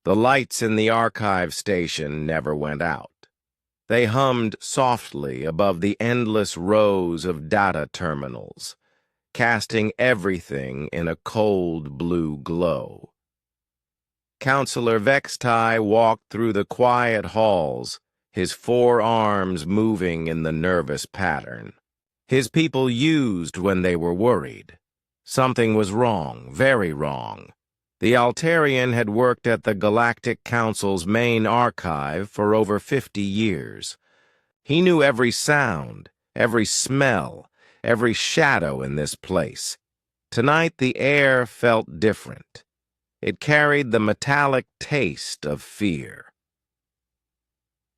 The lights in the archive station never went out. They hummed softly above the endless rows of data terminals, casting everything in a cold blue glow. Counselor Vextai walked through the quiet halls, his four arms moving in the nervous pattern. His people used when they were worried. Something was wrong, very wrong. The Altarian had worked at the Galactic Council's main archive for over 50 years. He knew every sound, every smell, every shadow in this place. Tonight the air felt different. It carried the metallic taste of fear.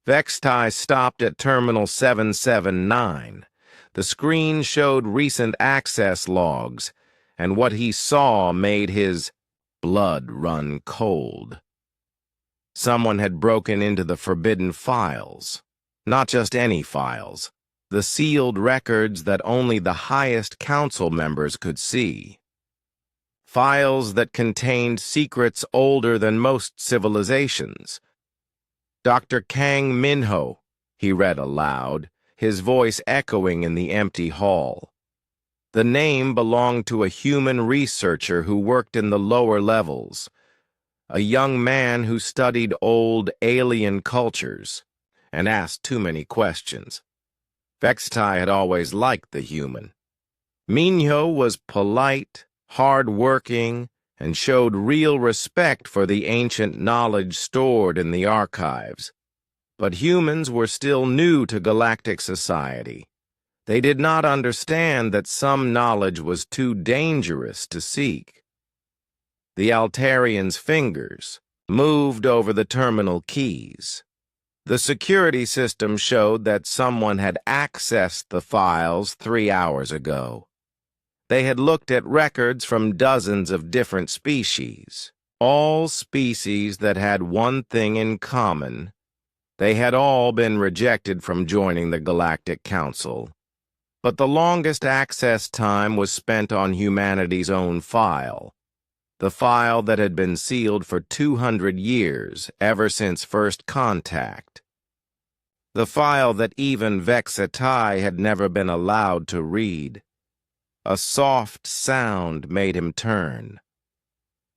Vextai stopped at Terminal 779. The screen showed recent access logs, and what he saw made his blood run cold. Someone had broken into the forbidden files. Not just any files. The sealed records that only the highest council members could see. Files that contained secrets older than most civilizations. Dr. Kang Minho, he read aloud, his voice echoing in the empty hall. The name belonged to a human researcher who worked in the lower levels, a young man who studied old alien cultures and asked too many questions. Vextai had always liked the human. Minho was polite, hard-working, and showed real respect for the ancient knowledge stored in the archives. But humans were still new to galactic society. They did not understand that some knowledge was too dangerous to seek. The Altarian's fingers moved over the terminal keys. The security system showed that someone had accessed the files 3 hours ago. They had looked at records from dozens of different species, all species that had one thing in common. They had all been rejected from joining the Galactic Council. But the longest access time was spent on humanity's own file, the file that had been sealed for 200 years, ever since first contact. The file that even Vextai had never been allowed to read. A soft sound made him turn.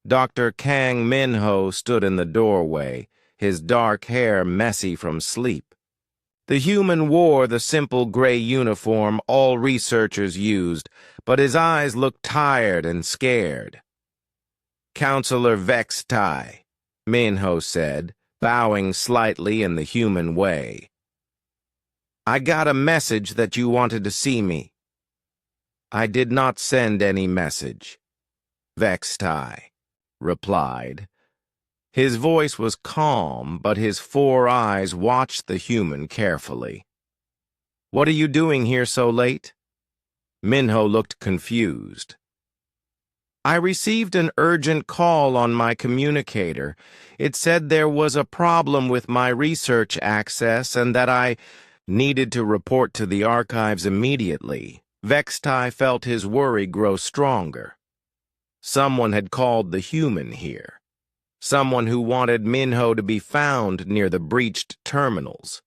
Dr. Kang Minho stood in the doorway, his dark hair messy from sleep. The human wore the simple gray uniform all researchers used, but his eyes looked tired and scared. "Counselor Vextai," Minho said, bowing slightly in the human way. "I got a message that you wanted to see me." "I did not send any message," Vextai replied. His voice was calm, but his four eyes watched the human carefully. "What are you doing here so late?" Minho looked confused. "I received an urgent call on my communicator. It said there was a problem with my research access and that I needed to report to the archives immediately." Vextai felt his worry grow stronger. Someone had called the human here. Someone who wanted Minho to be found near the breached terminals.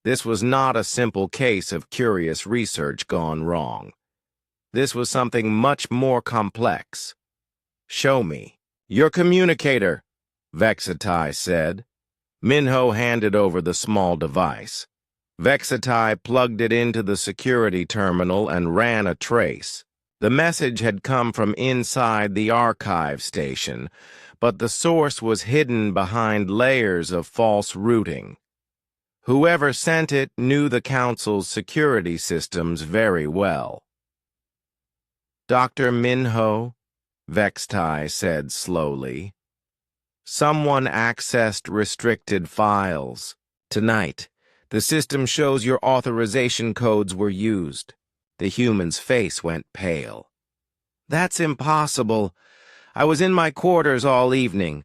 This was not a simple case of curious research gone wrong. This was something much more complex. "Show me." "Your communicator," Vextai said. Minho handed over the small device. Vextai plugged it into the security terminal and ran a trace. The message had come from inside the archive station, but the source was hidden behind layers of false routing. Whoever sent it knew the Council's security systems very well. "Dr. Minho," Vextai said slowly, "someone accessed restricted files. Tonight, the system shows your authorization codes were used." The human's face went pale. "That's impossible. I was in my quarters all evening.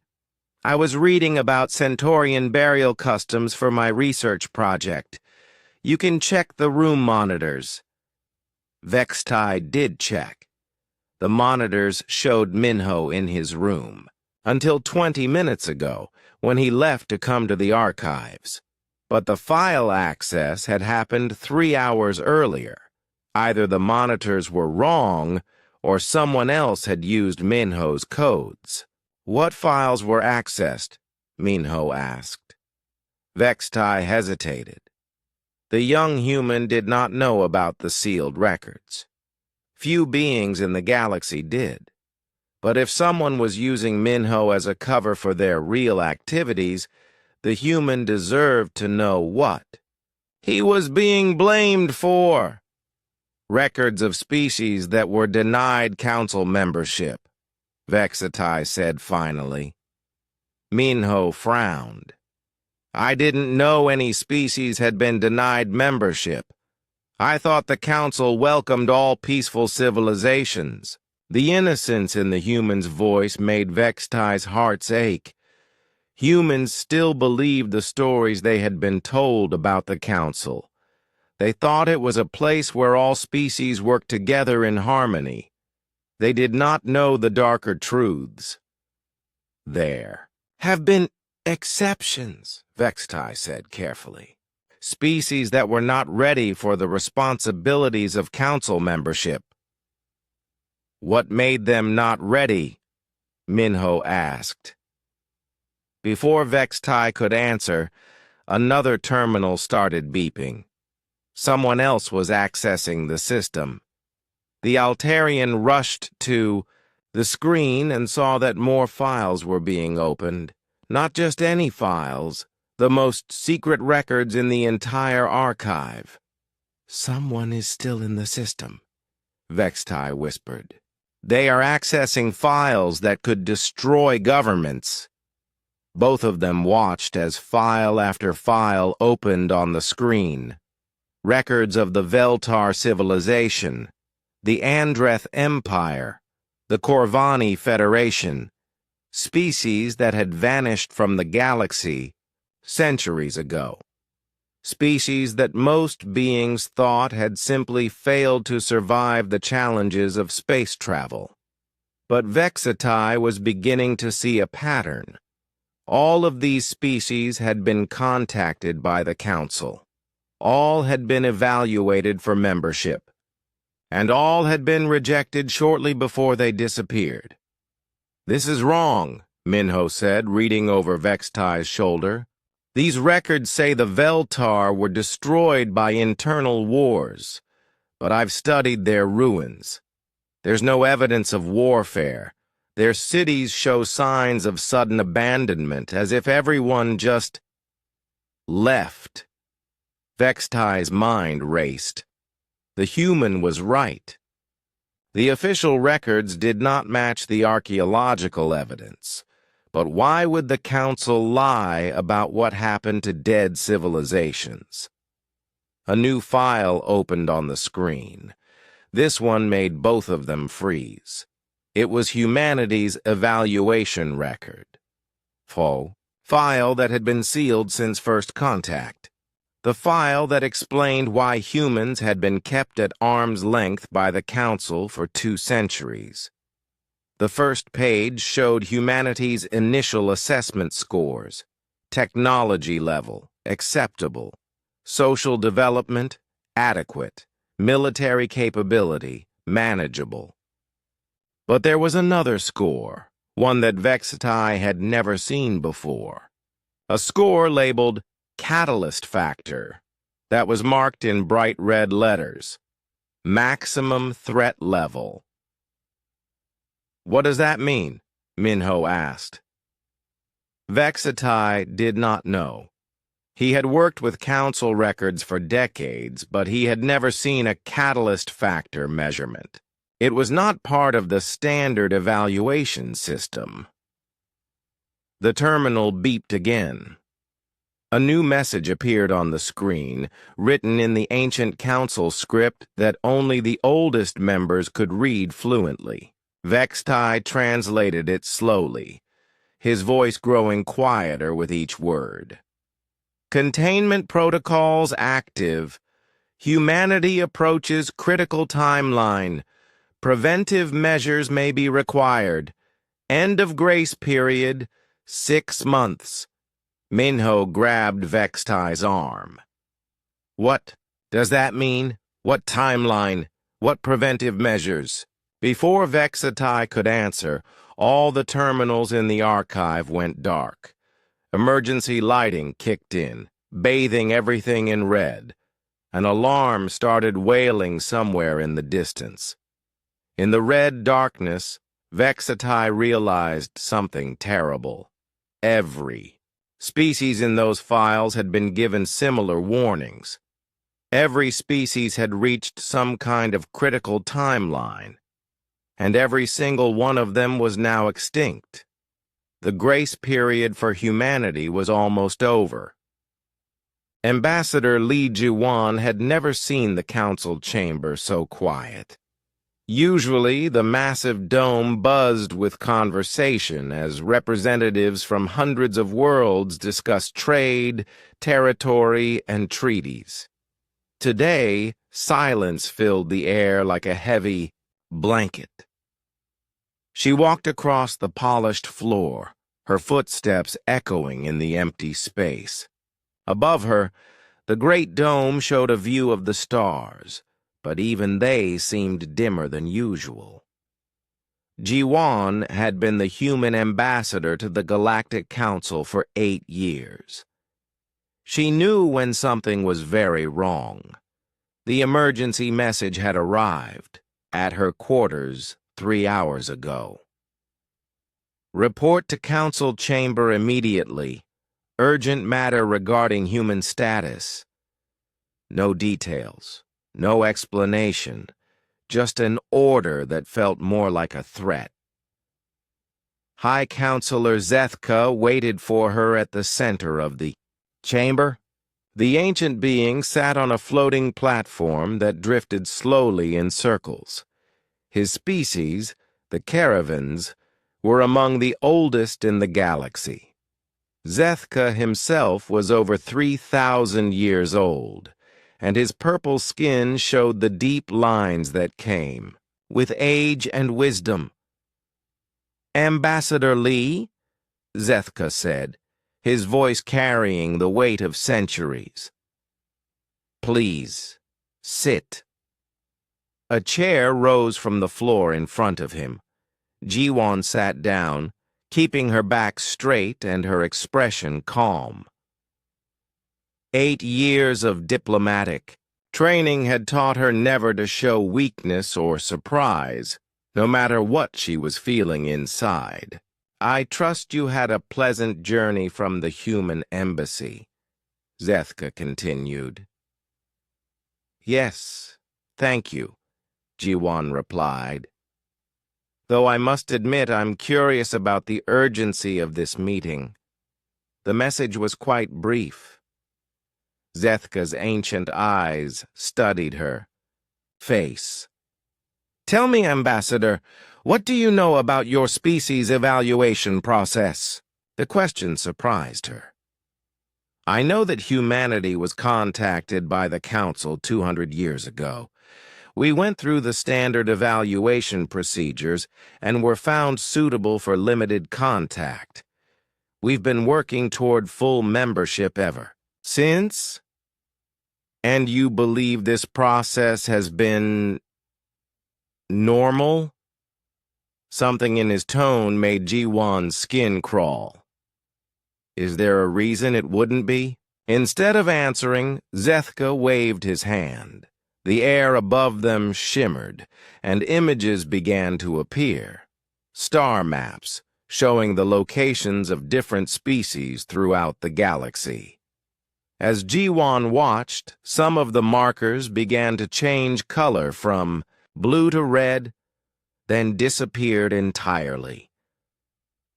I was reading about Centaurian burial customs for my research project. You can check the room monitors." Vextai did check. The monitors showed Minho in his room. Until 20 minutes ago, when he left to come to the archives. But the file access had happened 3 hours earlier. Either the monitors were wrong, or someone else had used Minho's codes. What files were accessed? Minho asked. Vextai hesitated. The young human did not know about the sealed records. Few beings in the galaxy did. But if someone was using Minho as a cover for their real activities, the human deserved to know what he was being blamed for. Records of species that were denied council membership, Vexatai said finally. Minho frowned. I didn't know any species had been denied membership. I thought the council welcomed all peaceful civilizations. The innocence in the human's voice made Vextai's hearts ache. Humans still believed the stories they had been told about the council. They thought it was a place where all species worked together in harmony. They did not know the darker truths. There have been exceptions, Vextai said carefully. Species that were not ready for the responsibilities of council membership. What made them not ready? Minho asked. Before Vextai could answer, another terminal started beeping. Someone else was accessing the system. The Altarian rushed to the screen and saw that more files were being opened. Not just any files, the most secret records in the entire archive. Someone is still in the system, Vextai whispered. They are accessing files that could destroy governments. Both of them watched as file after file opened on the screen. Records of the Veltar civilization, the Andreth Empire, the Corvani Federation, species that had vanished from the galaxy centuries ago. Species that most beings thought had simply failed to survive the challenges of space travel. But Vexatai was beginning to see a pattern. All of these species had been contacted by the Council. All had been evaluated for membership. And all had been rejected shortly before they disappeared. This is wrong, Minho said, reading over Vextai's shoulder. These records say the Veltar were destroyed by internal wars, but I've studied their ruins. There's no evidence of warfare. Their cities show signs of sudden abandonment, as if everyone just left. Vextai's mind raced. The human was right. The official records did not match the archaeological evidence. But why would the Council lie about what happened to dead civilizations? A new file opened on the screen. This one made both of them freeze. It was humanity's evaluation record. File that had been sealed since first contact. The file that explained why humans had been kept at arm's length by the Council for 2 centuries. The first page showed humanity's initial assessment scores: technology level, acceptable; social development, adequate; military capability, manageable. But there was another score, one that Vexatai had never seen before. A score labeled Catalyst Factor, that was marked in bright red letters. Maximum Threat Level. What does that mean? Minho asked. Vexatai did not know. He had worked with council records for decades, but he had never seen a catalyst factor measurement. It was not part of the standard evaluation system. The terminal beeped again. A new message appeared on the screen, written in the ancient council script that only the oldest members could read fluently. Vextai translated it slowly, his voice growing quieter with each word. Containment protocols active. Humanity approaches critical timeline. Preventive measures may be required. End of grace period, 6 months. Minho grabbed Vextai's arm. What does that mean? What timeline? What preventive measures? Before Vextai could answer, all the terminals in the archive went dark. Emergency lighting kicked in, bathing everything in red. An alarm started wailing somewhere in the distance. In the red darkness, Vextai realized something terrible. Every species in those files had been given similar warnings. Every species had reached some kind of critical timeline, and every single one of them was now extinct. The grace period for humanity was almost over. Ambassador Li Jiwan had never seen the council chamber so quiet. Usually, the massive dome buzzed with conversation as representatives from hundreds of worlds discussed trade, territory, and treaties. Today, silence filled the air like a heavy blanket. She walked across the polished floor, her footsteps echoing in the empty space. Above her, the great dome showed a view of the stars, but even they seemed dimmer than usual. Jiwan had been the human ambassador to the Galactic Council for 8 years. She knew when something was very wrong. The emergency message had arrived at her quarters 3 hours ago. Report to Council Chamber immediately. Urgent matter regarding human status. No details, no explanation, just an order that felt more like a threat. High Counselor Zethka waited for her at the center of the chamber. The ancient being sat on a floating platform that drifted slowly in circles. His species, the caravans, were among the oldest in the galaxy. Zethka himself was over 3,000 years old, and his purple skin showed the deep lines that came with age and wisdom. Ambassador Li, Zethka said, his voice carrying the weight of centuries. Please, sit. A chair rose from the floor in front of him. Jiwan sat down, keeping her back straight and her expression calm. 8 years of diplomatic training had taught her never to show weakness or surprise, no matter what she was feeling inside. I trust you had a pleasant journey from the human embassy, Zethka continued. Yes, thank you, Jiwan replied. Though I must admit I'm curious about the urgency of this meeting. The message was quite brief. Zethka's ancient eyes studied her face. Tell me, Ambassador, what do you know about your species evaluation process? The question surprised her. I know that humanity was contacted by the Council 200 years ago. We went through the standard evaluation procedures and were found suitable for limited contact. We've been working toward full membership ever since. And you believe this process has been normal? Something in his tone made Jiwan's skin crawl. Is there a reason it wouldn't be? Instead of answering, Zethka waved his hand. The air above them shimmered, and images began to appear. Star maps, showing the locations of different species throughout the galaxy. As Jiwan watched, some of the markers began to change color from blue to red, then disappeared entirely.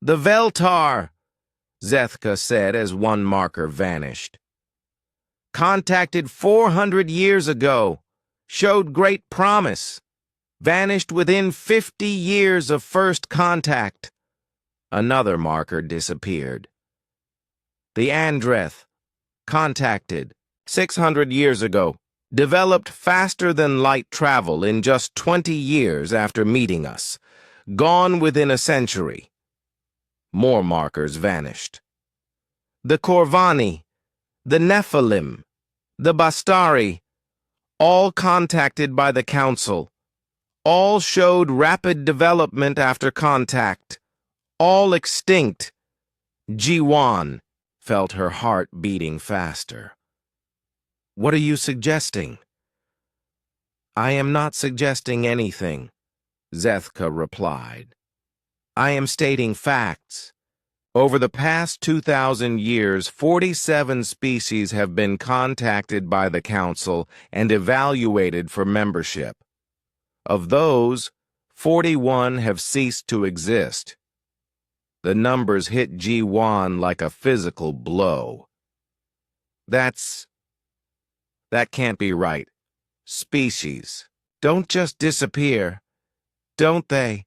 The Veltar, Zethka said as one marker vanished. Contacted 400 years ago. Showed great promise, vanished within 50 years of first contact. Another marker disappeared. The Andreth, contacted 600 years ago, developed faster than light travel in just 20 years after meeting us, gone within a century. More markers vanished. the Corvani, the Nephilim, the Bastari, all contacted by the Council. All showed rapid development after contact. All extinct. Ji-Wan felt her heart beating faster. What are you suggesting? I am not suggesting anything, Zethka replied. I am stating facts. Over the past 2,000 years, 47 species have been contacted by the Council and evaluated for membership. Of those, 41 have ceased to exist. The numbers hit Ji-Wan like a physical blow. That can't be right. Species don't just disappear, don't they?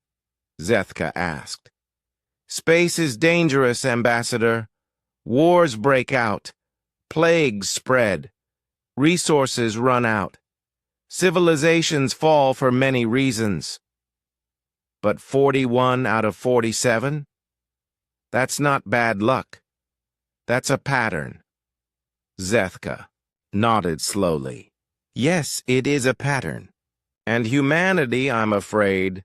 Zethka asked. Space is dangerous, Ambassador. Wars break out. Plagues spread. Resources run out. Civilizations fall for many reasons. But 41 out of 47? That's not bad luck. That's a pattern. Zethka nodded slowly. Yes, it is a pattern. And humanity, I'm afraid,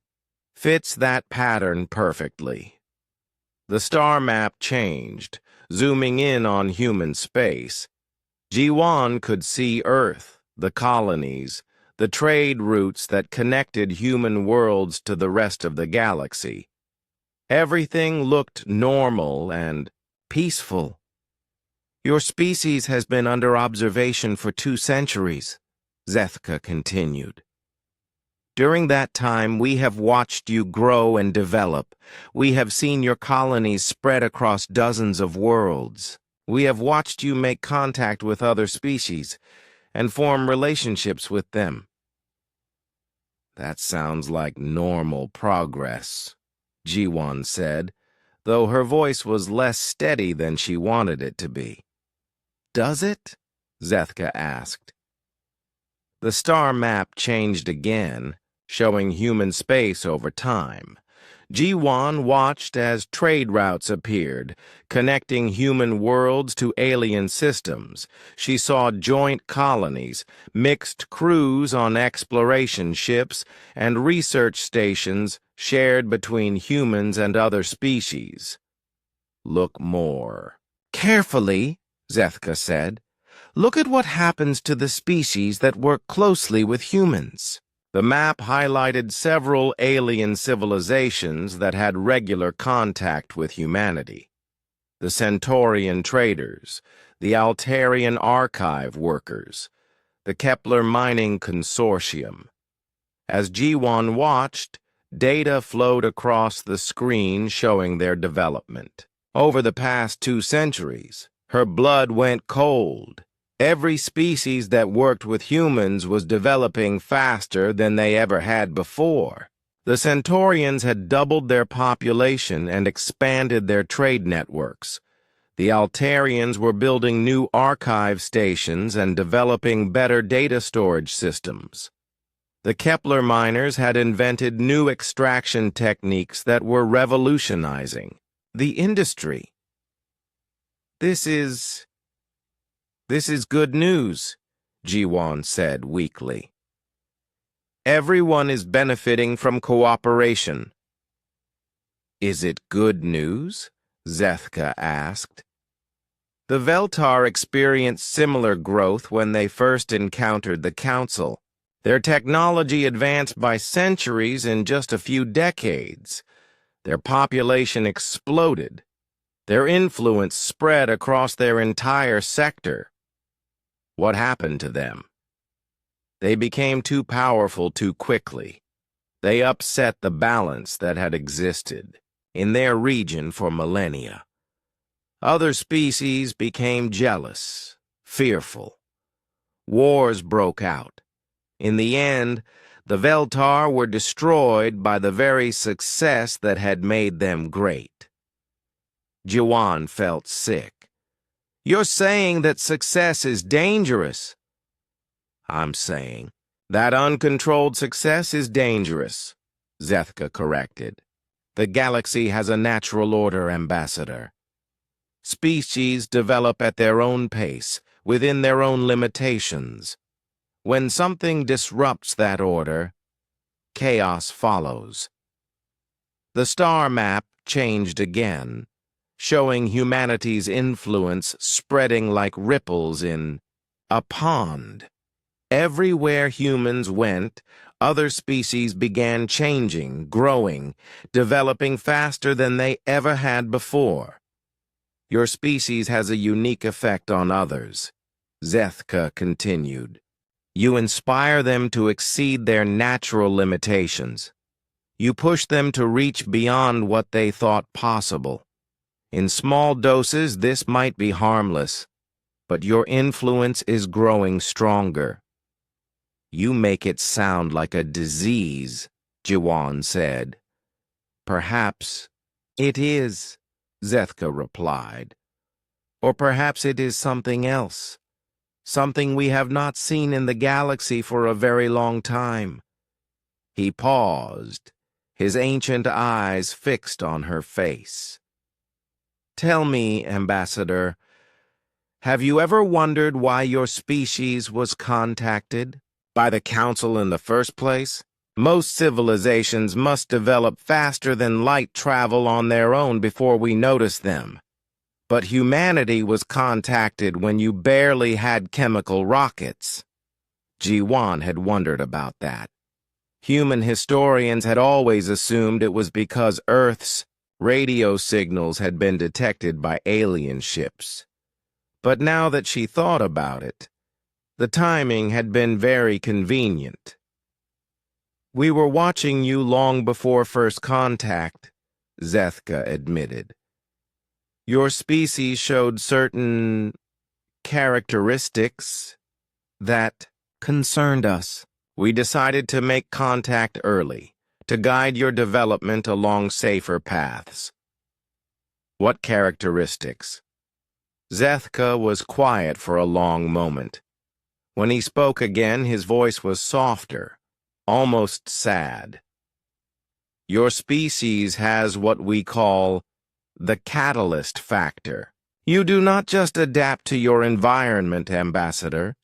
fits that pattern perfectly. The star map changed, zooming in on human space. Ji-Wan could see Earth, the colonies, the trade routes that connected human worlds to the rest of the galaxy. Everything looked normal and peaceful. Your species has been under observation for 2 centuries, Zethka continued. During that time, we have watched you grow and develop. We have seen your colonies spread across dozens of worlds. We have watched you make contact with other species and form relationships with them. That sounds like normal progress, Ji-Wan said, though her voice was less steady than she wanted it to be. Does it? Zethka asked. The star map changed again, showing human space over time. Ji-Wan watched as trade routes appeared, connecting human worlds to alien systems. She saw joint colonies, mixed crews on exploration ships, and research stations shared between humans and other species. Look more. Carefully, Zethka said. Look at what happens to the species that work closely with humans. The map highlighted several alien civilizations that had regular contact with humanity. The Centaurian traders, the Altarian archive workers, the Kepler Mining Consortium. As Ji-Wan watched, data flowed across the screen showing their development. Over the past 2 centuries, her blood went cold. Every species that worked with humans was developing faster than they ever had before. The Centaurians had doubled their population and expanded their trade networks. The Altarians were building new archive stations and developing better data storage systems. The Kepler miners had invented new extraction techniques that were revolutionizing the industry. This is good news, Ji-Wan said weakly. Everyone is benefiting from cooperation. Is it good news? Zethka asked. The Veltar experienced similar growth when they first encountered the Council. Their technology advanced by centuries in just a few decades. Their population exploded. Their influence spread across their entire sector. What happened to them? They became too powerful too quickly. They upset the balance that had existed in their region for millennia. Other species became jealous, fearful. Wars broke out. In the end, the Veltar were destroyed by the very success that had made them great. Ji-Wan felt sick. You're saying that success is dangerous. I'm saying that uncontrolled success is dangerous, Zethka corrected. The galaxy has a natural order, Ambassador. Species develop at their own pace, within their own limitations. When something disrupts that order, chaos follows. The star map changed again, showing humanity's influence spreading like ripples in a pond. Everywhere humans went, other species began changing, growing, developing faster than they ever had before. Your species has a unique effect on others, Zethka continued. You inspire them to exceed their natural limitations. You push them to reach beyond what they thought possible. In small doses, this might be harmless, but your influence is growing stronger. You make it sound like a disease, Jiwan said. Perhaps it is, Zethka replied. Or perhaps it is something else, something we have not seen in the galaxy for a very long time. He paused, his ancient eyes fixed on her face. Tell me, Ambassador, have you ever wondered why your species was contacted by the Council in the first place? Most civilizations must develop faster than light travel on their own before we notice them. But humanity was contacted when you barely had chemical rockets. Jiwan had wondered about that. Human historians had always assumed it was because Earth's radio signals had been detected by alien ships. But now that she thought about it, the timing had been very convenient. We were watching you long before first contact, Zethka admitted. Your species showed certain characteristics that concerned us. We decided to make contact early, to guide your development along safer paths. What characteristics? Zethka was quiet for a long moment. When he spoke again, his voice was softer, almost sad. Your species has what we call the catalyst factor. You do not just adapt to your environment, Ambassador.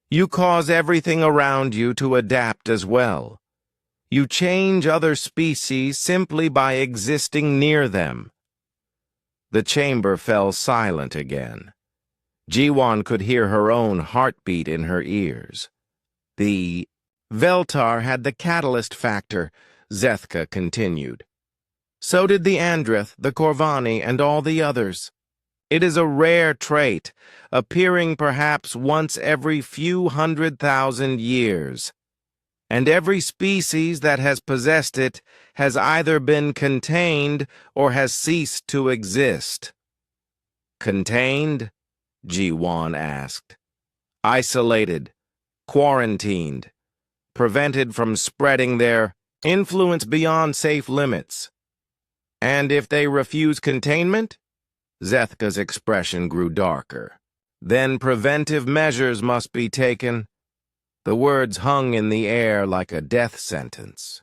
You cause everything around you to adapt as well. You change other species simply by existing near them. The chamber fell silent again. Jiwan could hear her own heartbeat in her ears. The Veltar had the catalyst factor, Zethka continued. So did the Andrith, the Corvani, and all the others. It is a rare trait, appearing perhaps once every few 100,000 years. And every species that has possessed it has either been contained or has ceased to exist. Contained? Jiwan asked. Isolated, quarantined, prevented from spreading their influence beyond safe limits. And if they refuse containment? Zethka's expression grew darker. Then preventive measures must be taken. The words hung in the air like a death sentence.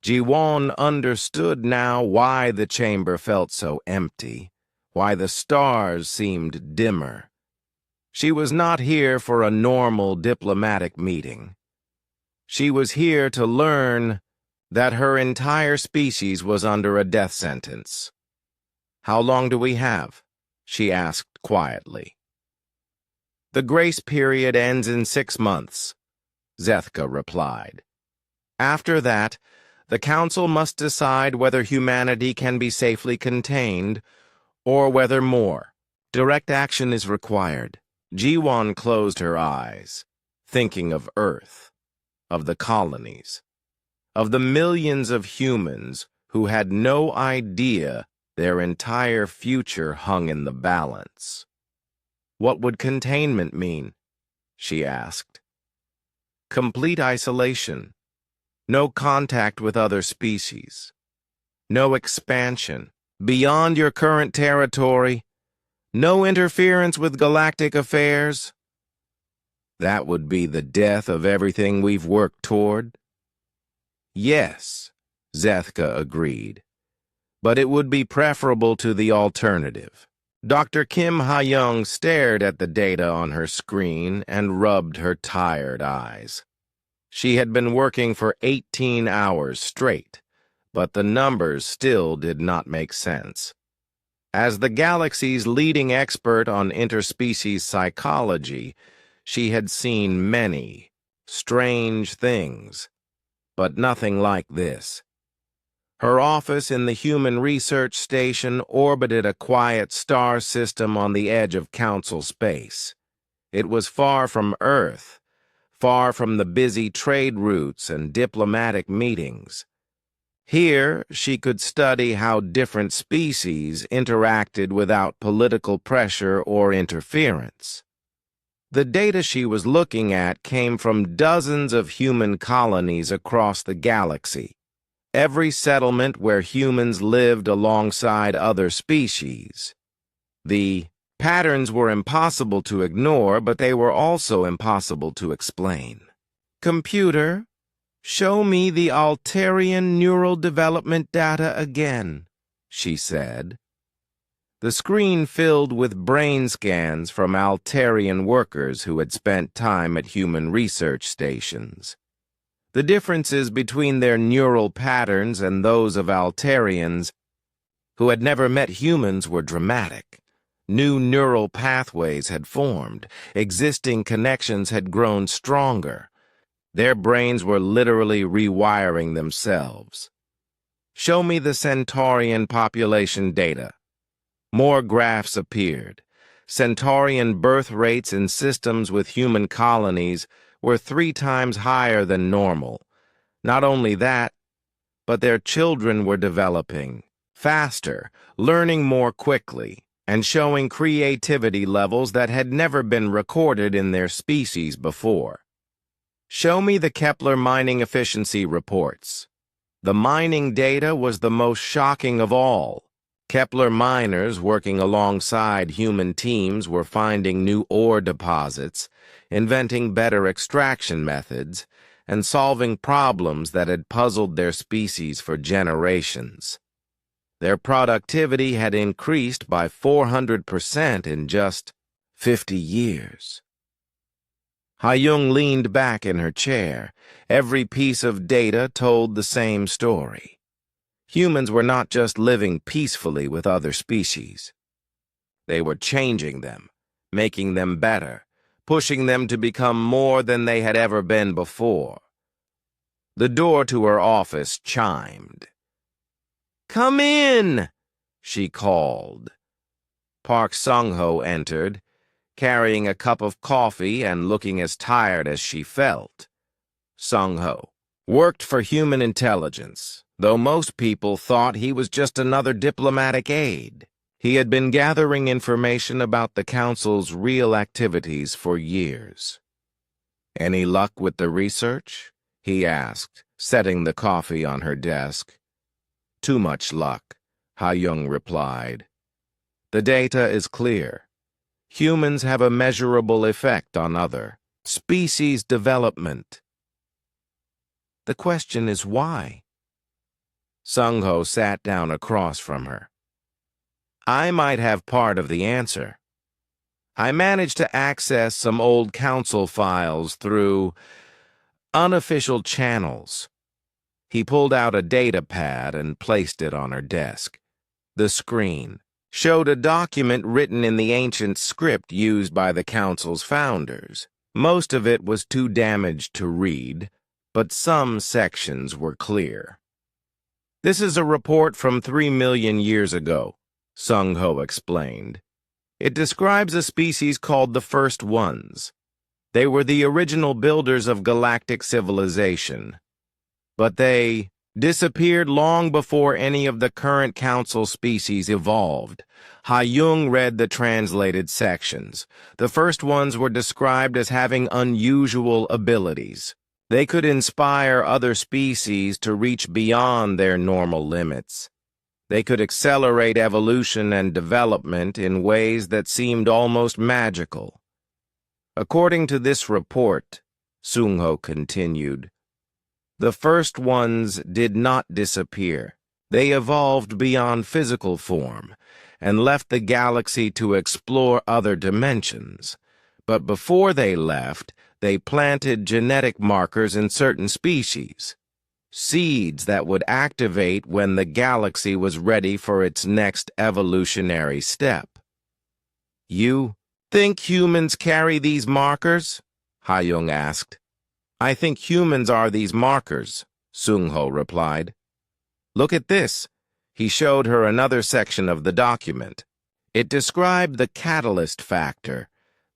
Jiwan understood now why the chamber felt so empty, why the stars seemed dimmer. She was not here for a normal diplomatic meeting. She was here to learn that her entire species was under a death sentence. How long do we have? She asked quietly. The grace period ends in 6 months, Zethka replied. After that, the Council must decide whether humanity can be safely contained or whether more. Direct action is required. Jiwan closed her eyes, thinking of Earth, of the colonies, of the millions of humans who had no idea their entire future hung in the balance. What would containment mean? She asked. Complete isolation. No contact with other species. No expansion. Beyond your current territory. No interference with galactic affairs. That would be the death of everything we've worked toward. Yes, Zethka agreed, but it would be preferable to the alternative. Dr. Kim Ha-young stared at the data on her screen and rubbed her tired eyes. She had been working for 18 hours straight, but the numbers still did not make sense. As the galaxy's leading expert on interspecies psychology, she had seen many strange things, but nothing like this. Her office in the Human Research Station orbited a quiet star system on the edge of Council space. It was far from Earth, far from the busy trade routes and diplomatic meetings. Here, she could study how different species interacted without political pressure or interference. The data she was looking at came from dozens of human colonies across the galaxy. Every settlement where humans lived alongside other species. The patterns were impossible to ignore, but they were also impossible to explain. "Computer, show me the Alterian neural development data again," she said. The screen filled with brain scans from Alterian workers who had spent time at human research stations. The differences between their neural patterns and those of Alterians who had never met humans were dramatic. New neural pathways had formed. Existing connections had grown stronger. Their brains were literally rewiring themselves. "Show me the Centaurian population data." More graphs appeared. Centaurian birth rates in systems with human colonies were 3 times higher than normal. Not only that, but their children were developing faster, learning more quickly, and showing creativity levels that had never been recorded in their species before. "Show me the Kepler mining efficiency reports." The mining data was the most shocking of all. Kepler miners working alongside human teams were finding new ore deposits, inventing better extraction methods, and solving problems that had puzzled their species for generations. Their productivity had increased by 400% in just 50 years. Ha-young leaned back in her chair. Every piece of data told the same story. Humans were not just living peacefully with other species. They were changing them, making them better, pushing them to become more than they had ever been before. The door to her office chimed. "Come in," she called. Park Sung-ho entered, carrying a cup of coffee and looking as tired as she felt. Sung-ho worked for human intelligence, though most people thought he was just another diplomatic aide. He had been gathering information about the Council's real activities for years. "Any luck with the research?" he asked, setting the coffee on her desk. "Too much luck," Ha-young replied. "The data is clear. Humans have a measurable effect on other species development. The question is why?" Sung-ho sat down across from her. "I might have part of the answer. I managed to access some old council files through unofficial channels." He pulled out a data pad and placed it on her desk. The screen showed a document written in the ancient script used by the council's founders. Most of it was too damaged to read, but some sections were clear. "This is a report from 3 million years ago," Sung-ho explained. "It describes a species called the First Ones. They were the original builders of galactic civilization. But they disappeared long before any of the current council species evolved." Ha-young read the translated sections. The First Ones were described as having unusual abilities. They could inspire other species to reach beyond their normal limits. They could accelerate evolution and development in ways that seemed almost magical. "According to this report," Sung-ho continued, "the First Ones did not disappear. They evolved beyond physical form, and left the galaxy to explore other dimensions. But before they left, they planted genetic markers in certain species, seeds that would activate when the galaxy was ready for its next evolutionary step. You think humans carry these markers? Ha-Young asked. I think humans are these markers, Sung-Ho replied. Look at this. He showed her another section of the document. It described the catalyst factor,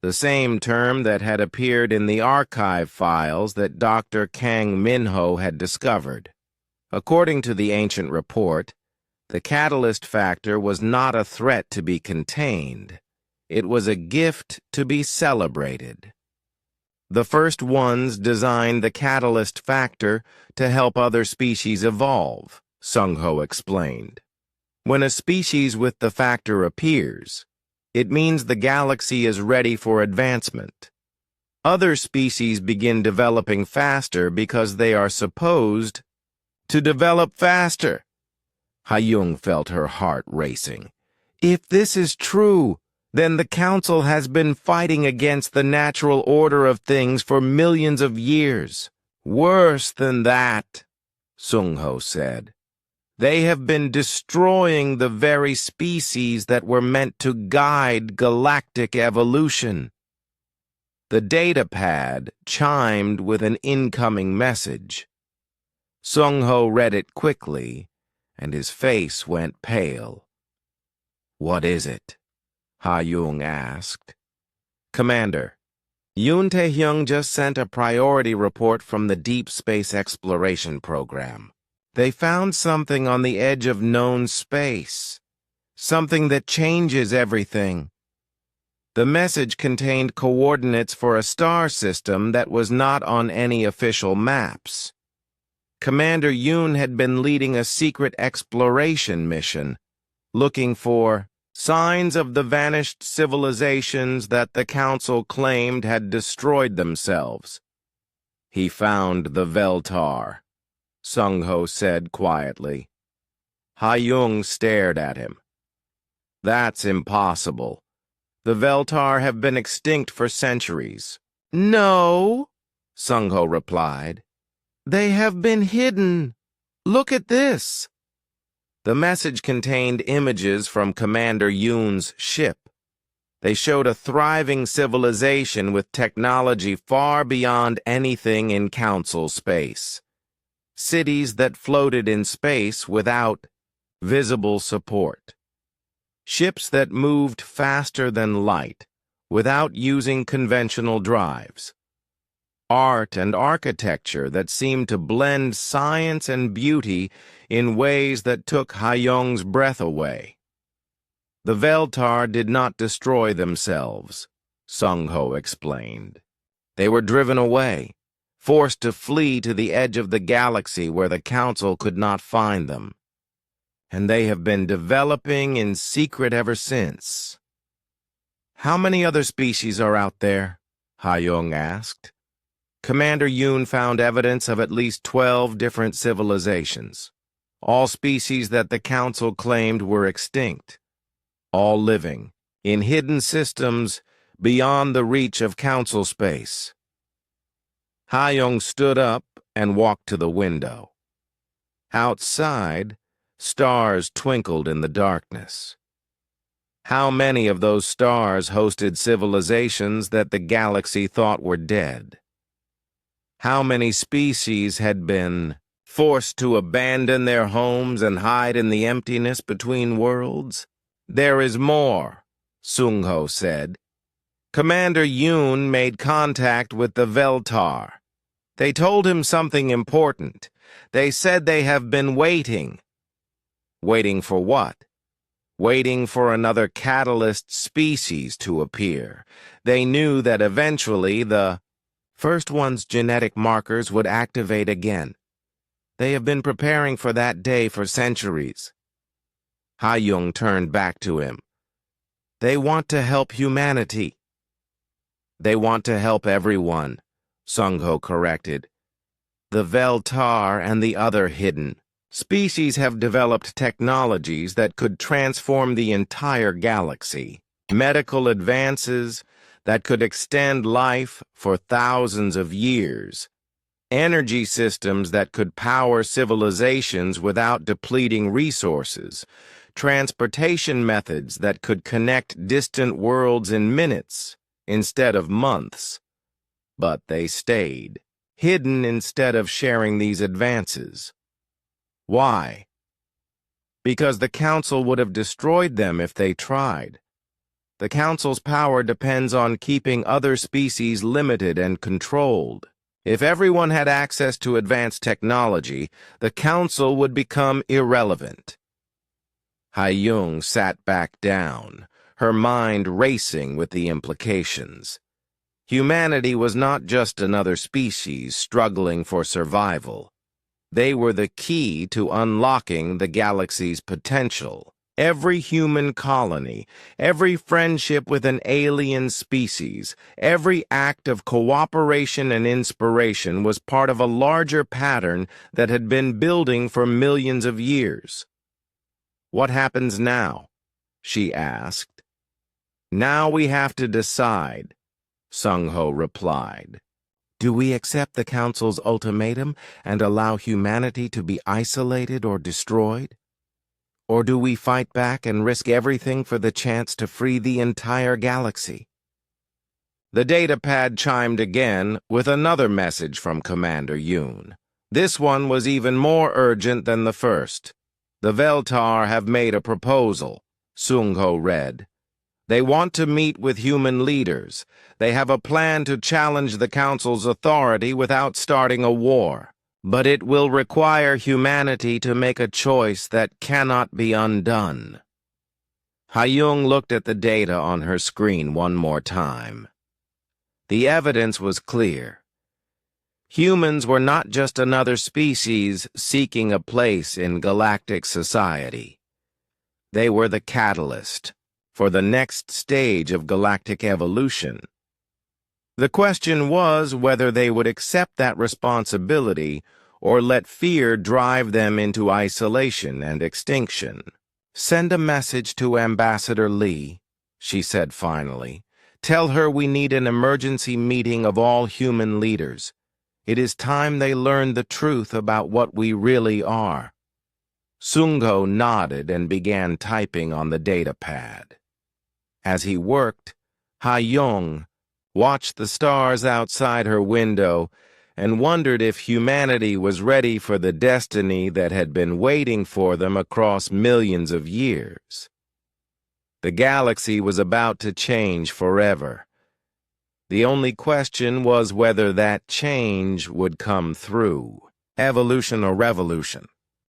the same term that had appeared in the archive files that Dr. Kang Minho had discovered. According to the ancient report, the catalyst factor was not a threat to be contained. It was a gift to be celebrated. The first ones designed the catalyst factor to help other species evolve, Sung-Ho explained. When a species with the factor appears, it means the galaxy is ready for advancement. Other species begin developing faster because they are supposed to develop faster. Ha-Young felt her heart racing. If this is true, then the Council has been fighting against the natural order of things for millions of years. Worse than that, Sung-Ho said. They have been destroying the very species that were meant to guide galactic evolution. The data pad chimed with an incoming message. Sung-Ho read it quickly, and his face went pale. What is it? Ha-Young asked. Commander, Yoon Tae-hyung just sent a priority report from the Deep Space Exploration Program. They found something on the edge of known space, something that changes everything. The message contained coordinates for a star system that was not on any official maps. Commander Yoon had been leading a secret exploration mission, looking for signs of the vanished civilizations that the Council claimed had destroyed themselves. He found the Veltar, Sung-Ho said quietly. Ha-Young stared at him. That's impossible. The Veltar have been extinct for centuries. No, Sung-Ho replied. They have been hidden. Look at this. The message contained images from Commander Yoon's ship. They showed a thriving civilization with technology far beyond anything in Council space. Cities that floated in space without visible support. Ships that moved faster than light, without using conventional drives. Art and architecture that seemed to blend science and beauty in ways that took Ha-Young's breath away. The Veltar did not destroy themselves, Sung-Ho explained. They were driven away, forced to flee to the edge of the galaxy where the Council could not find them. And they have been developing in secret ever since. How many other species are out there? Ha-Young asked. Commander Yoon found evidence of at least 12 different civilizations, all species that the Council claimed were extinct, all living in hidden systems beyond the reach of Council space. Ha-Young stood up and walked to the window. Outside, stars twinkled in the darkness. How many of those stars hosted civilizations that the galaxy thought were dead? How many species had been forced to abandon their homes and hide in the emptiness between worlds? There is more, Sung-Ho said. Commander Yoon made contact with the Veltar. They told him something important. They said they have been waiting. Waiting for what? Waiting for another catalyst species to appear. They knew that eventually the first one's genetic markers would activate again. They have been preparing for that day for centuries. Ha-Young turned back to him. They want to help humanity. They want to help everyone, Sung-Ho corrected. The Veltar and the other hidden Species have developed technologies that could transform the entire galaxy. Medical advances that could extend life for thousands of years. Energy systems that could power civilizations without depleting resources. Transportation methods that could connect distant worlds in minutes instead of months. But they stayed, hidden instead of sharing these advances. Why? Because the Council would have destroyed them if they tried. The Council's power depends on keeping other species limited and controlled. If everyone had access to advanced technology, the Council would become irrelevant. Hai-Yung sat back down, her mind racing with the implications. Humanity was not just another species struggling for survival. They were the key to unlocking the galaxy's potential. Every human colony, every friendship with an alien species, every act of cooperation and inspiration was part of a larger pattern that had been building for millions of years. "What happens now?" she asked. "Now we have to decide," Sung-Ho replied. "Do we accept the Council's ultimatum and allow humanity to be isolated or destroyed? Or do we fight back and risk everything for the chance to free the entire galaxy?" The datapad chimed again with another message from Commander Yoon. This one was even more urgent than the first. "The Veltar have made a proposal," Sung-Ho read. "They want to meet with human leaders. They have a plan to challenge the Council's authority without starting a war. But it will require humanity to make a choice that cannot be undone." Hai-Yung looked at the data on her screen one more time. The evidence was clear. Humans were not just another species seeking a place in galactic society. They were the catalyst for the next stage of galactic evolution. The question was whether they would accept that responsibility or let fear drive them into isolation and extinction. "Send a message to Ambassador Lee," she said finally. "Tell her we need an emergency meeting of all human leaders. It is time they learned the truth about what we really are." Sung-Ho nodded and began typing on the datapad. As he worked, Ha-Yung watched the stars outside her window and wondered if humanity was ready for the destiny that had been waiting for them across millions of years. The galaxy was about to change forever. The only question was whether that change would come through. Evolution or revolution?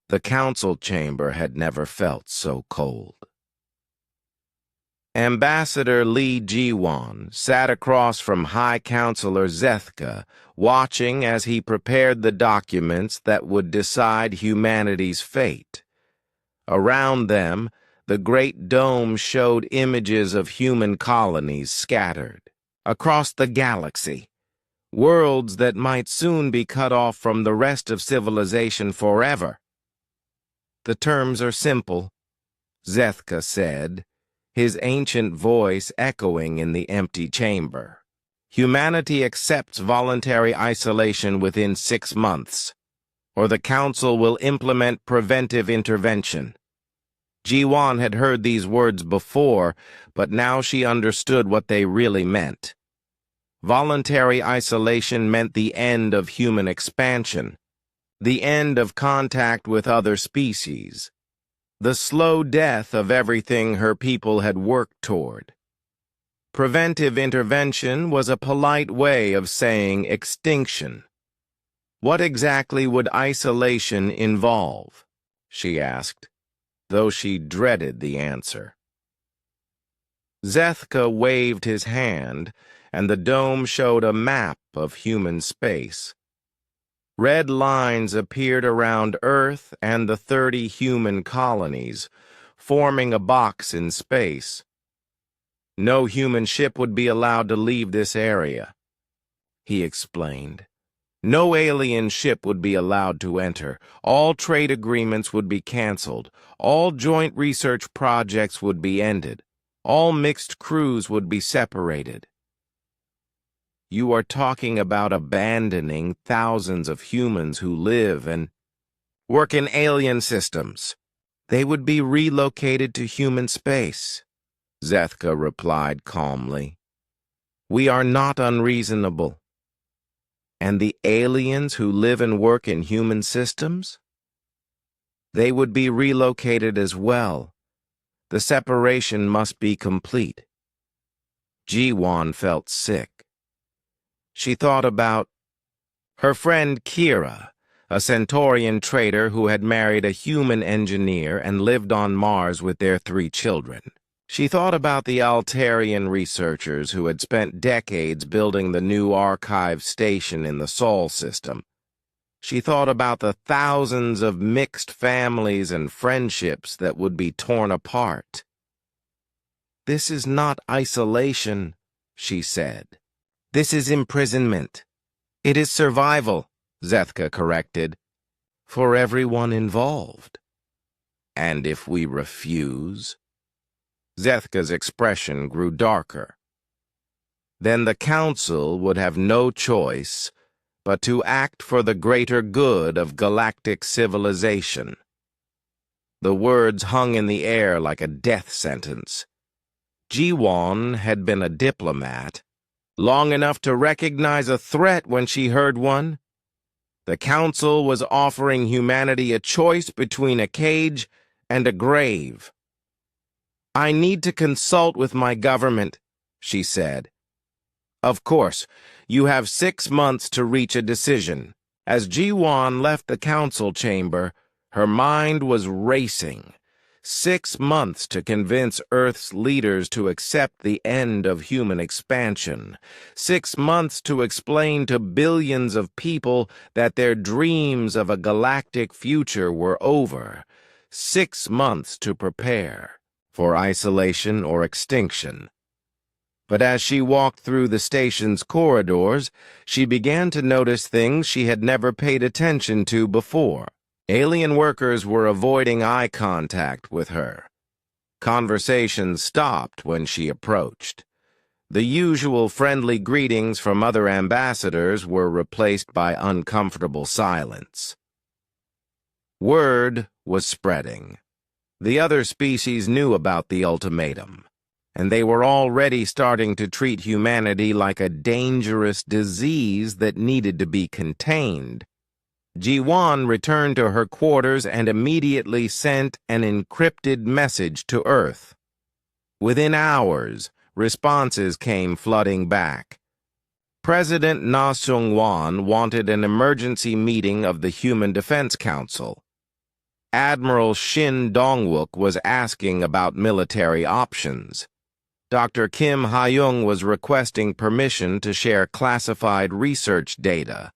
The council chamber had never felt so cold. Ambassador Lee Ji-won sat across from High Counselor Zethka, watching as he prepared the documents that would decide humanity's fate. Around them, the Great Dome showed images of human colonies scattered across the galaxy, worlds that might soon be cut off from the rest of civilization forever. "The terms are simple," Zethka said, his ancient voice echoing in the empty chamber. "Humanity accepts voluntary isolation within 6 months, or the Council will implement preventive intervention." Ji-won had heard these words before, but now she understood what they really meant. Voluntary isolation meant the end of human expansion, the end of contact with other species, the slow death of everything her people had worked toward. Preventive intervention was a polite way of saying extinction. "What exactly would isolation involve?" she asked, though she dreaded the answer. Zethka waved his hand, and the dome showed a map of human space. Red lines appeared around Earth and the 30 human colonies, forming a box in space. "No human ship would be allowed to leave this area," he explained. No alien ship would be allowed to enter. All trade agreements would be canceled. All joint research projects would be ended. All mixed crews would be separated. You are talking about abandoning thousands of humans who live and work in alien systems. They would be relocated to human space, Zethka replied calmly. We are not unreasonable. And the aliens who live and work in human systems? They would be relocated as well. The separation must be complete. Ji-Won felt sick. She thought about her friend Kira, a Centaurian trader who had married a human engineer and lived on Mars with their 3 children. She thought about the Altarian researchers who had spent decades building the new archive station in the Sol system. She thought about the thousands of mixed families and friendships that would be torn apart. This is not isolation, she said. This is imprisonment. It is survival, Zethka corrected, for everyone involved. And if we refuse? Zethka's expression grew darker. Then the Council would have no choice but to act for the greater good of galactic civilization. The words hung in the air like a death sentence. Ji-Won had been a diplomat, long enough to recognize a threat when she heard one. The Council was offering humanity a choice between a cage and a grave. I need to consult with my government, she said. Of course, you have 6 months to reach a decision. As Ji-Won left the council chamber, her mind was racing. 6 months to convince Earth's leaders to accept the end of human expansion. 6 months to explain to billions of people that their dreams of a galactic future were over. 6 months to prepare for isolation or extinction. But as she walked through the station's corridors, she began to notice things she had never paid attention to before. Alien workers were avoiding eye contact with her. Conversations stopped when she approached. The usual friendly greetings from other ambassadors were replaced by uncomfortable silence. Word was spreading. The other species knew about the ultimatum, and they were already starting to treat humanity like a dangerous disease that needed to be contained. Ji-Won returned to her quarters and immediately sent an encrypted message to Earth. Within hours, responses came flooding back. President Na Seung-wan wanted an emergency meeting of the Human Defense Council. Admiral Shin Dong-wook was asking about military options. Dr. Kim Ha-young was requesting permission to share classified research data.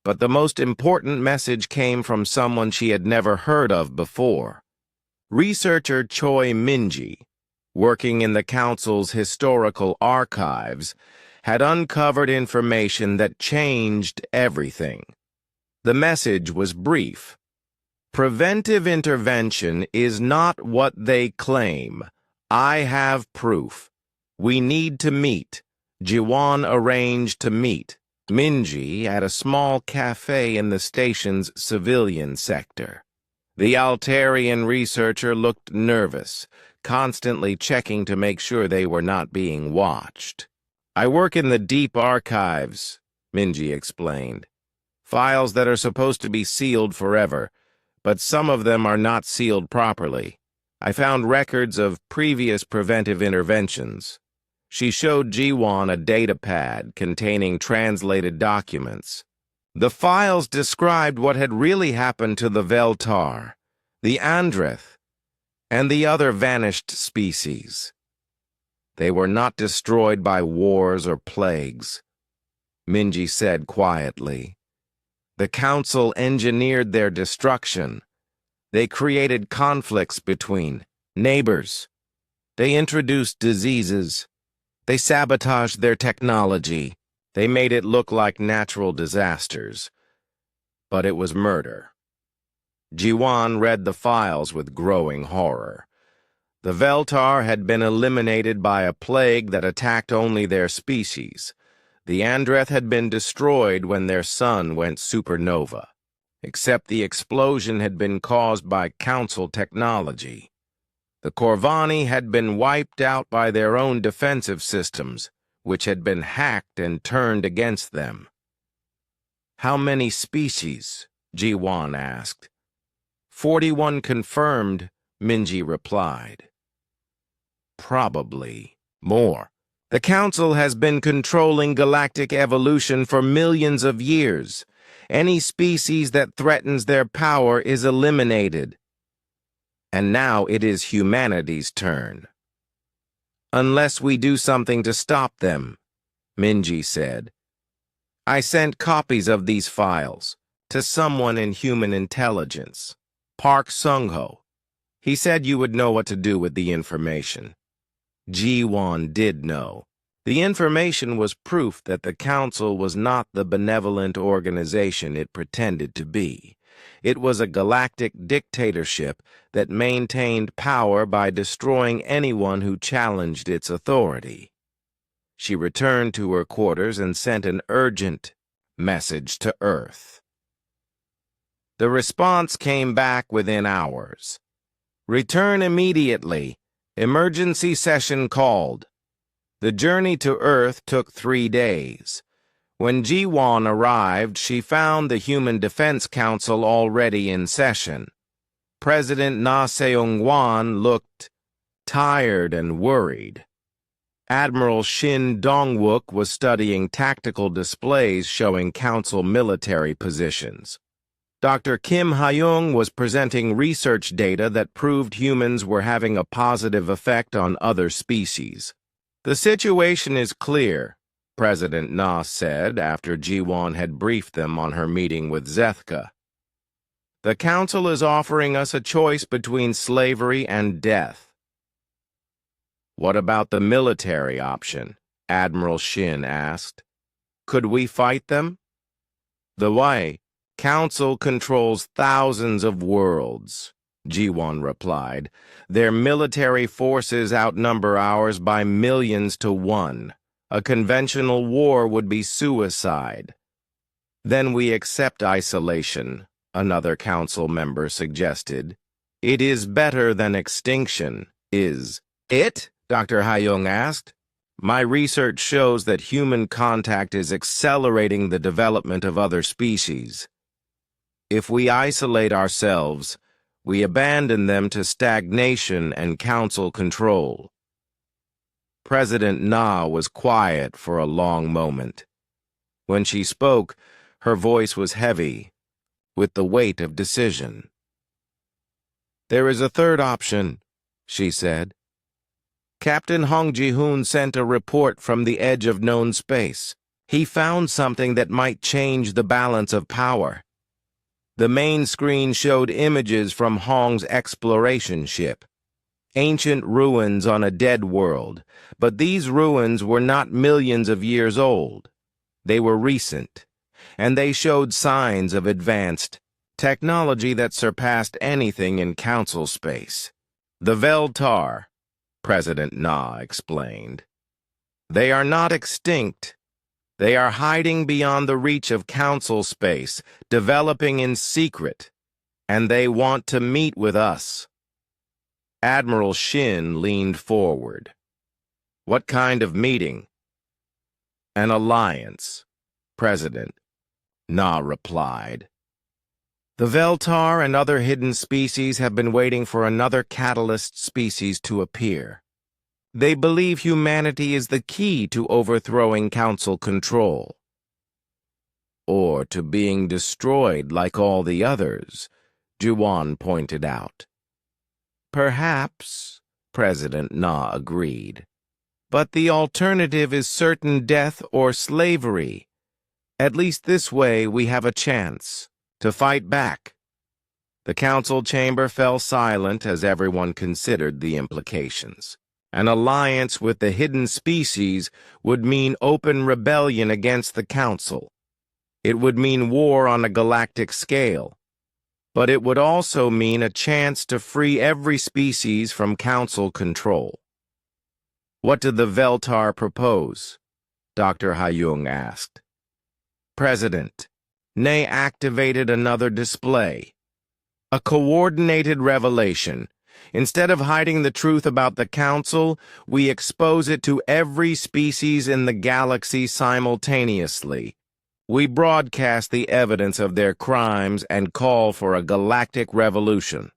But the most important message came from someone she had never heard of before. Researcher Choi Min-ji, working in the Council's historical archives, had uncovered information that changed everything. The message was brief. Preventive intervention is not what they claim. I have proof. We need to meet. Ji-Won arranged to meet Min-ji at a small cafe in the station's civilian sector. The Altarian researcher looked nervous, constantly checking to make sure they were not being watched. I work in the deep archives, Min-ji explained. Files that are supposed to be sealed forever, but some of them are not sealed properly. I found records of previous preventive interventions. She showed Ji-Won a datapad containing translated documents. The files described what had really happened to the Veltar, the Andreth, and the other vanished species. They were not destroyed by wars or plagues, Min-ji said quietly. The Council engineered their destruction. They created conflicts between neighbors. They introduced diseases. They sabotaged their technology. They made it look like natural disasters, but it was murder. Jiwan read the files with growing horror. The Veltar had been eliminated by a plague that attacked only their species. The Andreth had been destroyed when their sun went supernova, except the explosion had been caused by Council technology. The Corvani had been wiped out by their own defensive systems, which had been hacked and turned against them. "How many species?" Jiwan asked. 41 confirmed, Minji replied. "Probably more. The Council has been controlling galactic evolution for millions of years. Any species that threatens their power is eliminated. And now it is humanity's turn. Unless we do something to stop them," Minji said. "I sent copies of these files to someone in human intelligence, Park Sung-ho. He said you would know what to do with the information." Ji-won did know. The information was proof that the Council was not the benevolent organization it pretended to be. It was a galactic dictatorship that maintained power by destroying anyone who challenged its authority. She returned to her quarters and sent an urgent message to Earth. The response came back within hours. "Return immediately. Emergency session called." The journey to Earth took 3 days. When Ji-won arrived, she found the Human Defense Council already in session. President Na Seong-wan looked tired and worried. Admiral Shin Dong-wook was studying tactical displays showing Council military positions. Dr. Kim Ha-young was presenting research data that proved humans were having a positive effect on other species. "The situation is clear," President Na said after Ji-won had briefed them on her meeting with Zethka. "The Council is offering us a choice between slavery and death." "What about the military option?" Admiral Shin asked. "Could we fight them?" "The way Council controls thousands of worlds," Ji-won replied. "Their military forces outnumber ours by millions to 1. A conventional war would be suicide." "Then we accept isolation," another Council member suggested. "It is better than extinction, is it?" Dr. Ha-young asked. "My research shows that human contact is accelerating the development of other species. If we isolate ourselves, we abandon them to stagnation and Council control." President Na was quiet for a long moment. When she spoke, her voice was heavy, with the weight of decision. "There is a third option," she said. "Captain Hong Ji-hoon sent a report from the edge of known space. He found something that might change the balance of power." The main screen showed images from Hong's exploration ship. Ancient ruins on a dead world, but these ruins were not millions of years old. They were recent, and they showed signs of advanced technology that surpassed anything in Council space. "The Veltar," President Na explained. "They are not extinct. They are hiding beyond the reach of Council space, developing in secret, and they want to meet with us." Admiral Shin leaned forward. "What kind of meeting?" "An alliance," President Na replied. "The Veltar and other hidden species have been waiting for another catalyst species to appear. They believe humanity is the key to overthrowing Council control. Or to being destroyed like all the others," Juwon pointed out. "Perhaps," President Na agreed. "But the alternative is certain death or slavery. At least this way we have a chance to fight back." The Council chamber fell silent as everyone considered the implications. An alliance with the hidden species would mean open rebellion against the Council. It would mean war on a galactic scale. But it would also mean a chance to free every species from Council control. What did the Veltar propose? Dr. Hyung asked. President, Ney activated another display. A coordinated revelation. Instead of hiding the truth about the Council, we expose it to every species in the galaxy simultaneously. We broadcast the evidence of their crimes and call for a galactic revolution.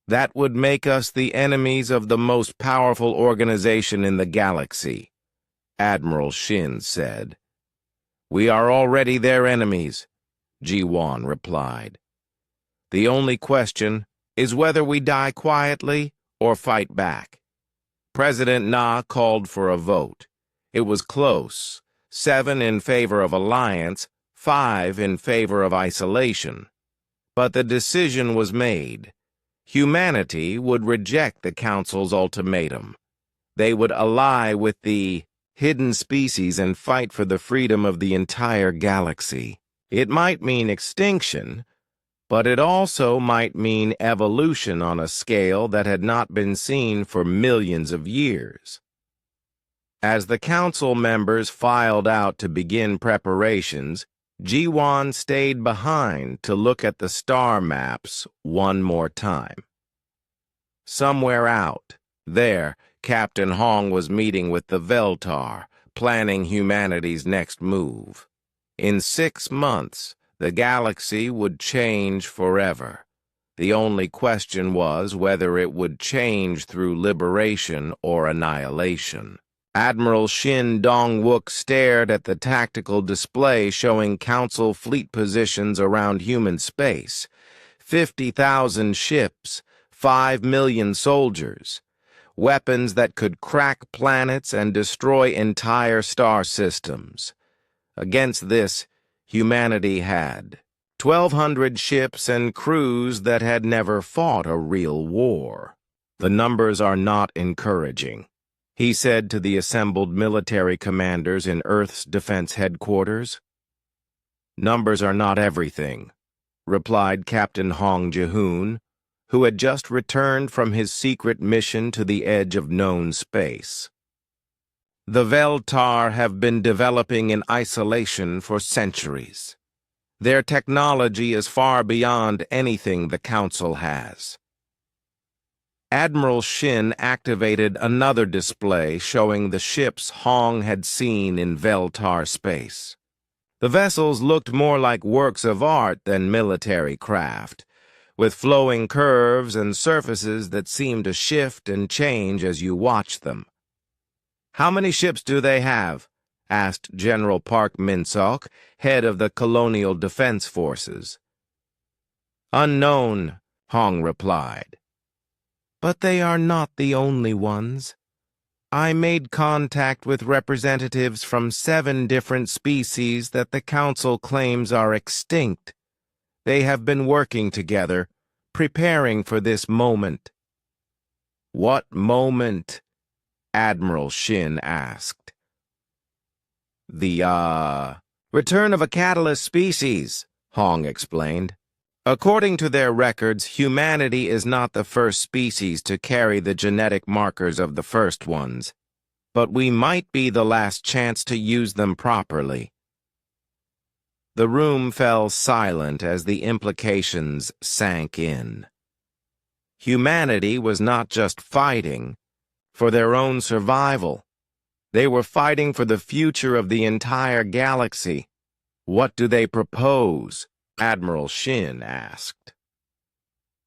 That would make us the enemies of the most powerful organization in the galaxy, Admiral Shin said. We are already their enemies, Ji-Wan replied. The only question is whether we die quietly or fight back. President Na called for a vote. It was close, 7 in favor of alliance, 5 in favor of isolation. But the decision was made. Humanity would reject the Council's ultimatum. They would ally with the hidden species and fight for the freedom of the entire galaxy. It might mean extinction, but it also might mean evolution on a scale that had not been seen for millions of years. As the Council members filed out to begin preparations, Ji-Wan stayed behind to look at the star maps one more time. Somewhere out, there, Captain Hong was meeting with the Veltar, planning humanity's next move. In 6 months, the galaxy would change forever. The only question was whether it would change through liberation or annihilation. Admiral Shin Dong-wook stared at the tactical display showing Council fleet positions around human space. 50,000 ships, 5 million soldiers. Weapons that could crack planets and destroy entire star systems. Against this, humanity had 1,200 ships and crews that had never fought a real war. The numbers are not encouraging, he said to the assembled military commanders in Earth's defense headquarters. Numbers are not everything, replied Captain Hong Ji-hoon, who had just returned from his secret mission to the edge of known space. The Veltar have been developing in isolation for centuries. Their technology is far beyond anything the Council has. Admiral Shin activated another display showing the ships Hong had seen in Veltar space. The vessels looked more like works of art than military craft, with flowing curves and surfaces that seemed to shift and change as you watched them. "How many ships do they have?" asked General Park Min-sok, head of the Colonial Defense Forces. "Unknown," Hong replied. "But they are not the only ones. I made contact with representatives from 7 different species that the Council claims are extinct. They have been working together, preparing for this moment." "What moment?" Admiral Shin asked. "The, return of a catalyst species," Hong explained. "According to their records, humanity is not the first species to carry the genetic markers of the first ones, but we might be the last chance to use them properly." The room fell silent as the implications sank in. Humanity was not just fighting for their own survival. They were fighting for the future of the entire galaxy. "What do they propose?" Admiral Shin asked.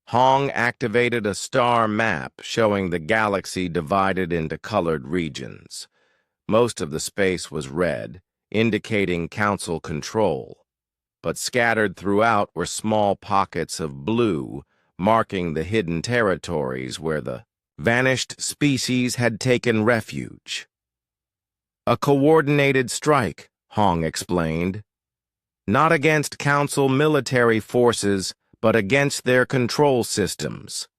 Hong activated a star map showing the galaxy divided into colored regions. Most of the space was red, indicating Council control, but scattered throughout were small pockets of blue, marking the hidden territories where the vanished species had taken refuge. "A coordinated strike," Hong explained. "Not against Council military forces, but against their control systems."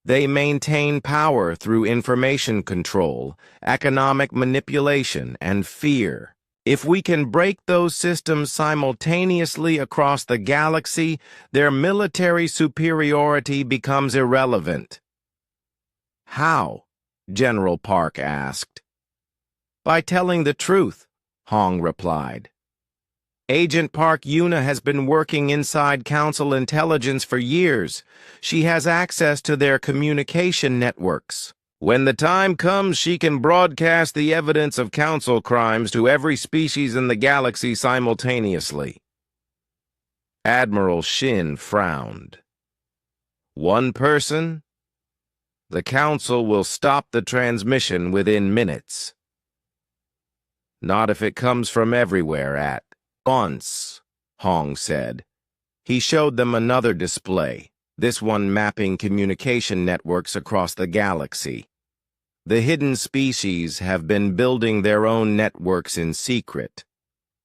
They maintain power through information control, economic manipulation, and fear. If we can break those systems simultaneously across the galaxy, their military superiority becomes irrelevant. How? General Park asked. By telling the truth, Hong replied. Agent Park Yuna has been working inside Council intelligence for years. She has access to their communication networks. When the time comes, she can broadcast the evidence of Council crimes to every species in the galaxy simultaneously. Admiral Shin frowned. One person? The Council will stop the transmission within minutes. Not if it comes from everywhere at once, Hong said. He showed them another display, this one mapping communication networks across the galaxy. The hidden species have been building their own networks in secret.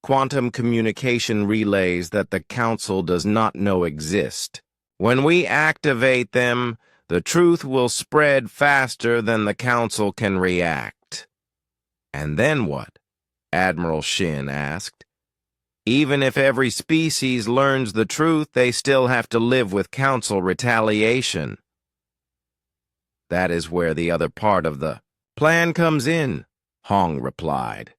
Quantum communication relays that the Council does not know exist. When we activate them, the truth will spread faster than the Council can react. And then what? Admiral Shin asked. Even if every species learns the truth, they still have to live with Council retaliation. That is where the other part of the plan comes in, Hong replied.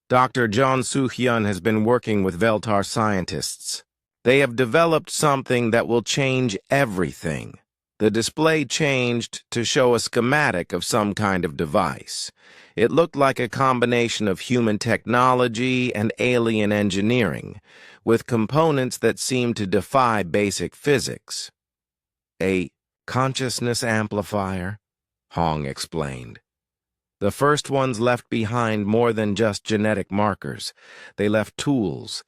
Dr. John Soo-hyun has been working with Veltar scientists. They have developed something that will change everything. The display changed to show a schematic of some kind of device. It looked like a combination of human technology and alien engineering, with components that seemed to defy basic physics. A consciousness amplifier, Hong explained. The first ones left behind more than just genetic markers. They left tools,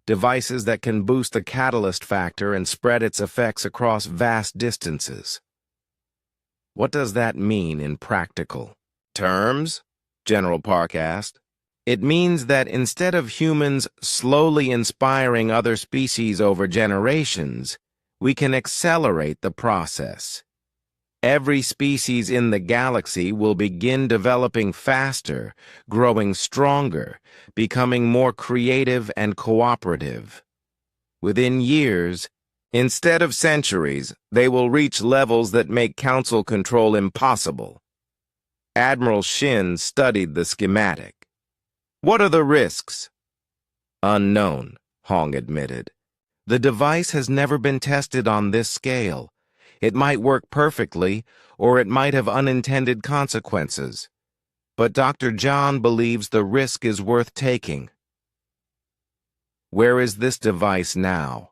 devices that can boost the catalyst factor and spread its effects across vast distances. What does that mean in practical terms? General Park asked. It means that instead of humans slowly inspiring other species over generations, we can accelerate the process. Every species in the galaxy will begin developing faster, growing stronger, becoming more creative and cooperative. Within years, instead of centuries, they will reach levels that make Council control impossible. Admiral Shin studied the schematic. What are the risks? Unknown, Hong admitted. The device has never been tested on this scale. It might work perfectly, or it might have unintended consequences. But Dr. John believes the risk is worth taking. Where is this device now?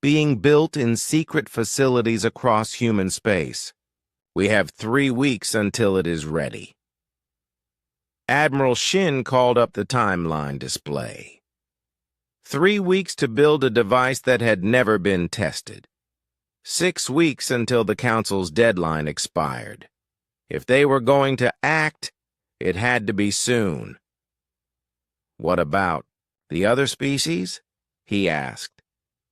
Being built in secret facilities across human space. We have 3 weeks until it is ready. Admiral Shin called up the timeline display. 3 weeks to build a device that had never been tested. 6 weeks until the Council's deadline expired. If they were going to act, it had to be soon. What about the other species? He asked.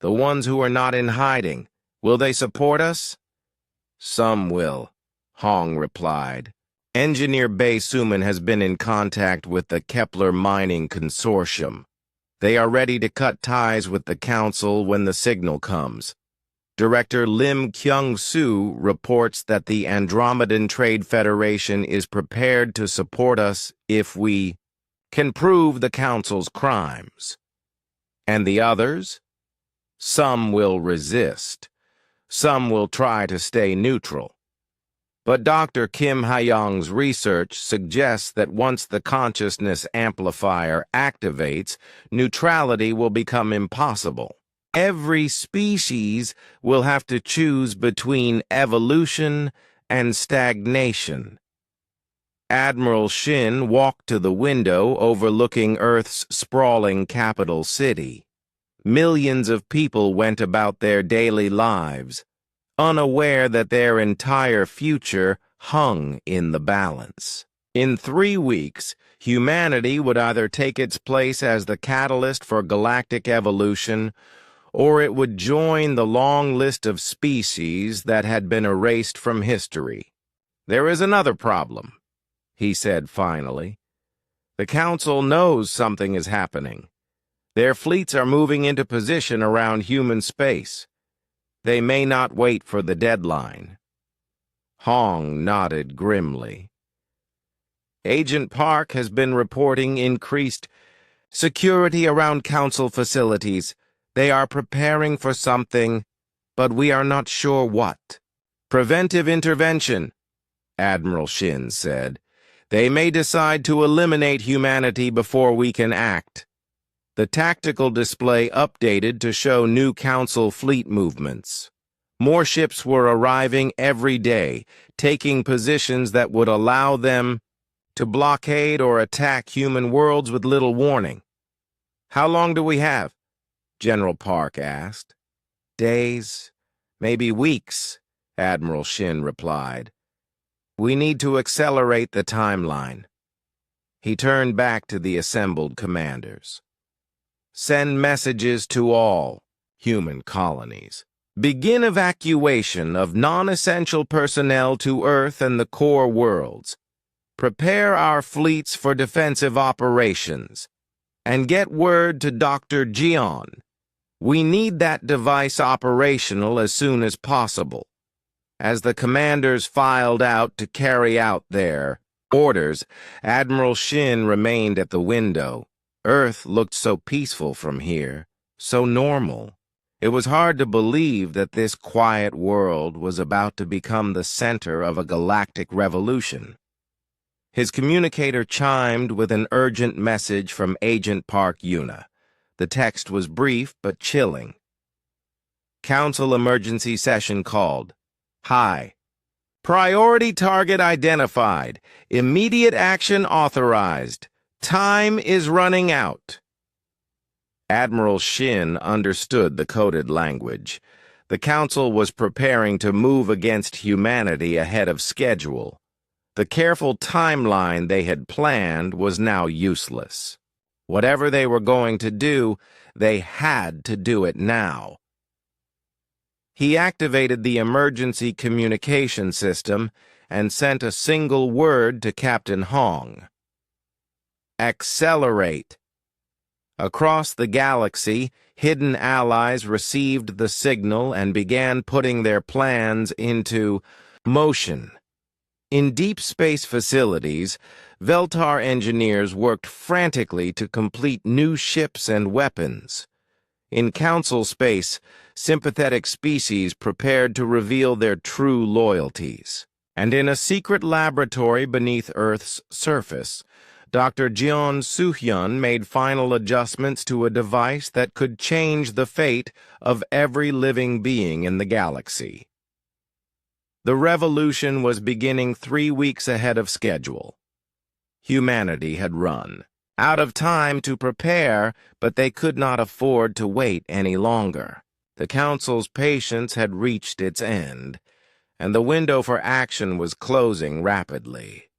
The ones who are not in hiding, will they support us? Some will, Hong replied. Engineer Bae Suman has been in contact with the Kepler Mining Consortium. They are ready to cut ties with the Council when the signal comes. Director Lim Kyung-soo reports that the Andromedan Trade Federation is prepared to support us if we can prove the Council's crimes. And the others? Some will resist. Some will try to stay neutral. But Dr. Kim Ha-young's research suggests that once the consciousness amplifier activates, neutrality will become impossible. Every species will have to choose between evolution and stagnation. Admiral Shin walked to the window overlooking Earth's sprawling capital city. Millions of people went about their daily lives, unaware that their entire future hung in the balance. In 3 weeks, humanity would either take its place as the catalyst for galactic evolution or it would join the long list of species that had been erased from history. "There is another problem," he said finally. "The Council knows something is happening. Their fleets are moving into position around human space. They may not wait for the deadline." Hong nodded grimly. "Agent Park has been reporting increased security around Council facilities. They are preparing for something, but we are not sure what." "Preventive intervention," Admiral Shin said. "They may decide to eliminate humanity before we can act." The tactical display updated to show new Council fleet movements. More ships were arriving every day, taking positions that would allow them to blockade or attack human worlds with little warning. "How long do we have?" General Park asked. "Days, maybe weeks," Admiral Shin replied. "We need to accelerate the timeline." He turned back to the assembled commanders. "Send messages to all human colonies. Begin evacuation of non-essential personnel to Earth and the core worlds. Prepare our fleets for defensive operations. And get word to Dr. Jian. We need that device operational as soon as possible." As the commanders filed out to carry out their orders, Admiral Shin remained at the window. Earth looked so peaceful from here, so normal. It was hard to believe that this quiet world was about to become the center of a galactic revolution. His communicator chimed with an urgent message from Agent Park Yuna. The text was brief but chilling. "Council emergency session called. Hi. Priority target identified. Immediate action authorized. Time is running out." Admiral Shin understood the coded language. The Council was preparing to move against humanity ahead of schedule. The careful timeline they had planned was now useless. Whatever they were going to do, they had to do it now. He activated the emergency communication system and sent a single word to Captain Hong. "Accelerate." Across the galaxy, hidden allies received the signal and began putting their plans into motion. In deep space facilities, Veltar engineers worked frantically to complete new ships and weapons. In Council space, sympathetic species prepared to reveal their true loyalties. And in a secret laboratory beneath Earth's surface, Dr. Jeon Soo-hyun made final adjustments to a device that could change the fate of every living being in the galaxy. The revolution was beginning 3 weeks ahead of schedule. Humanity had run out of time to prepare, but they could not afford to wait any longer. The Council's patience had reached its end, and the window for action was closing rapidly.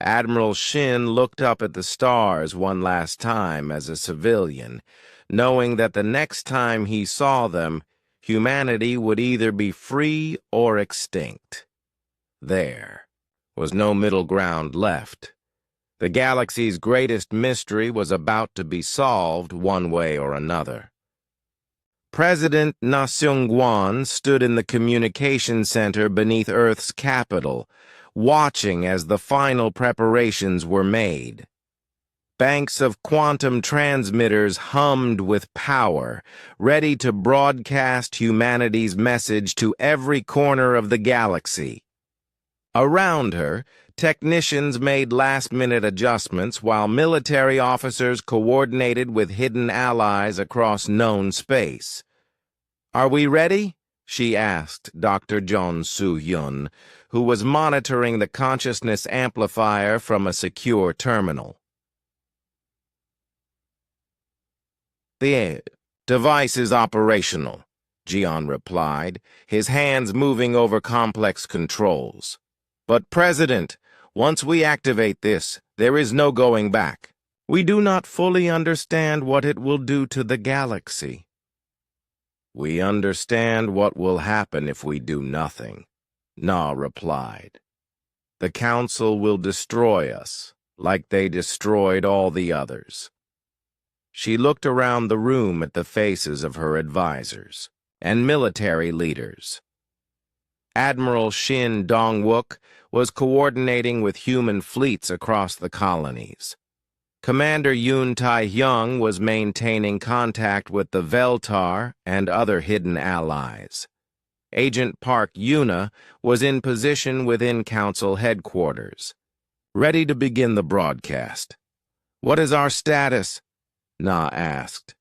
Admiral Shin looked up at the stars one last time as a civilian, knowing that the next time he saw them, humanity would either be free or extinct. There was no middle ground left. The galaxy's greatest mystery was about to be solved one way or another. President Na Seung-gwan stood in the communication center beneath Earth's capital, watching as the final preparations were made. Banks of quantum transmitters hummed with power, ready to broadcast humanity's message to every corner of the galaxy. Around her, technicians made last-minute adjustments while military officers coordinated with hidden allies across known space. "Are we ready?" she asked Dr. Jeon Soo-hyun, who was monitoring the consciousness amplifier from a secure terminal. "The device is operational," Jeon replied, his hands moving over complex controls. "But, President, once we activate this, there is no going back. We do not fully understand what it will do to the galaxy." We understand what will happen if we do nothing, Na replied. The Council will destroy us, like they destroyed all the others. She looked around the room at the faces of her advisors and military leaders. Admiral Shin Dong-wook was coordinating with human fleets across the colonies. Commander Yoon Tae-hyung was maintaining contact with the Veltar and other hidden allies. Agent Park Yuna was in position within Council headquarters, ready to begin the broadcast. What is our status? Na asked.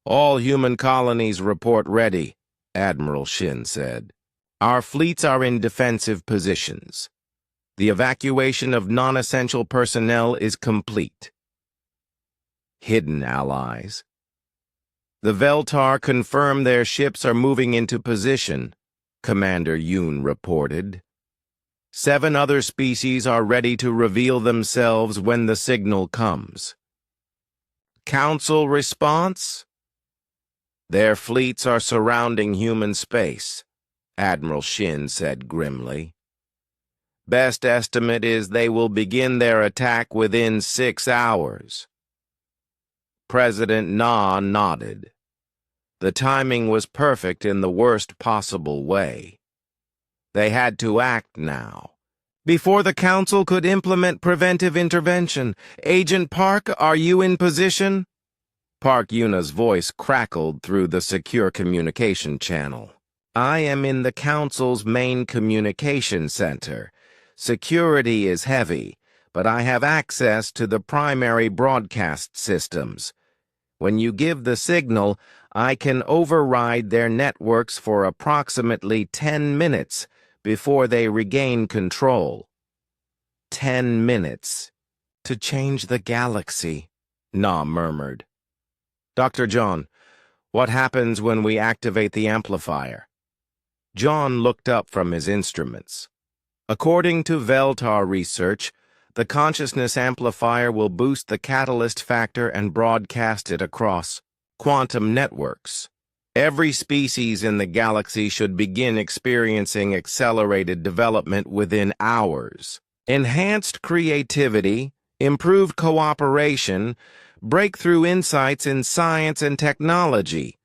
All human colonies report ready, Admiral Shin said. Our fleets are in defensive positions. The evacuation of non-essential personnel is complete. Hidden allies. The Veltar confirm their ships are moving into position, Commander Yoon reported. 7 other species are ready to reveal themselves when the signal comes. Council response? Their fleets are surrounding human space, Admiral Shin said grimly. Best estimate is they will begin their attack within 6 hours. President Na nodded. The timing was perfect in the worst possible way. They had to act now. Before the Council could implement preventive intervention, Agent Park, are you in position? Park Yuna's voice crackled through the secure communication channel. I am in the Council's main communication center. Security is heavy, but I have access to the primary broadcast systems. When you give the signal, I can override their networks for approximately 10 minutes before they regain control. 10 minutes. To change the galaxy, Na murmured. Dr. John, what happens when we activate the amplifier? John looked up from his instruments. According to Veltar research, the consciousness amplifier will boost the catalyst factor and broadcast it across quantum networks. Every species in the galaxy should begin experiencing accelerated development within hours. Enhanced creativity, improved cooperation, breakthrough insights in science and technology.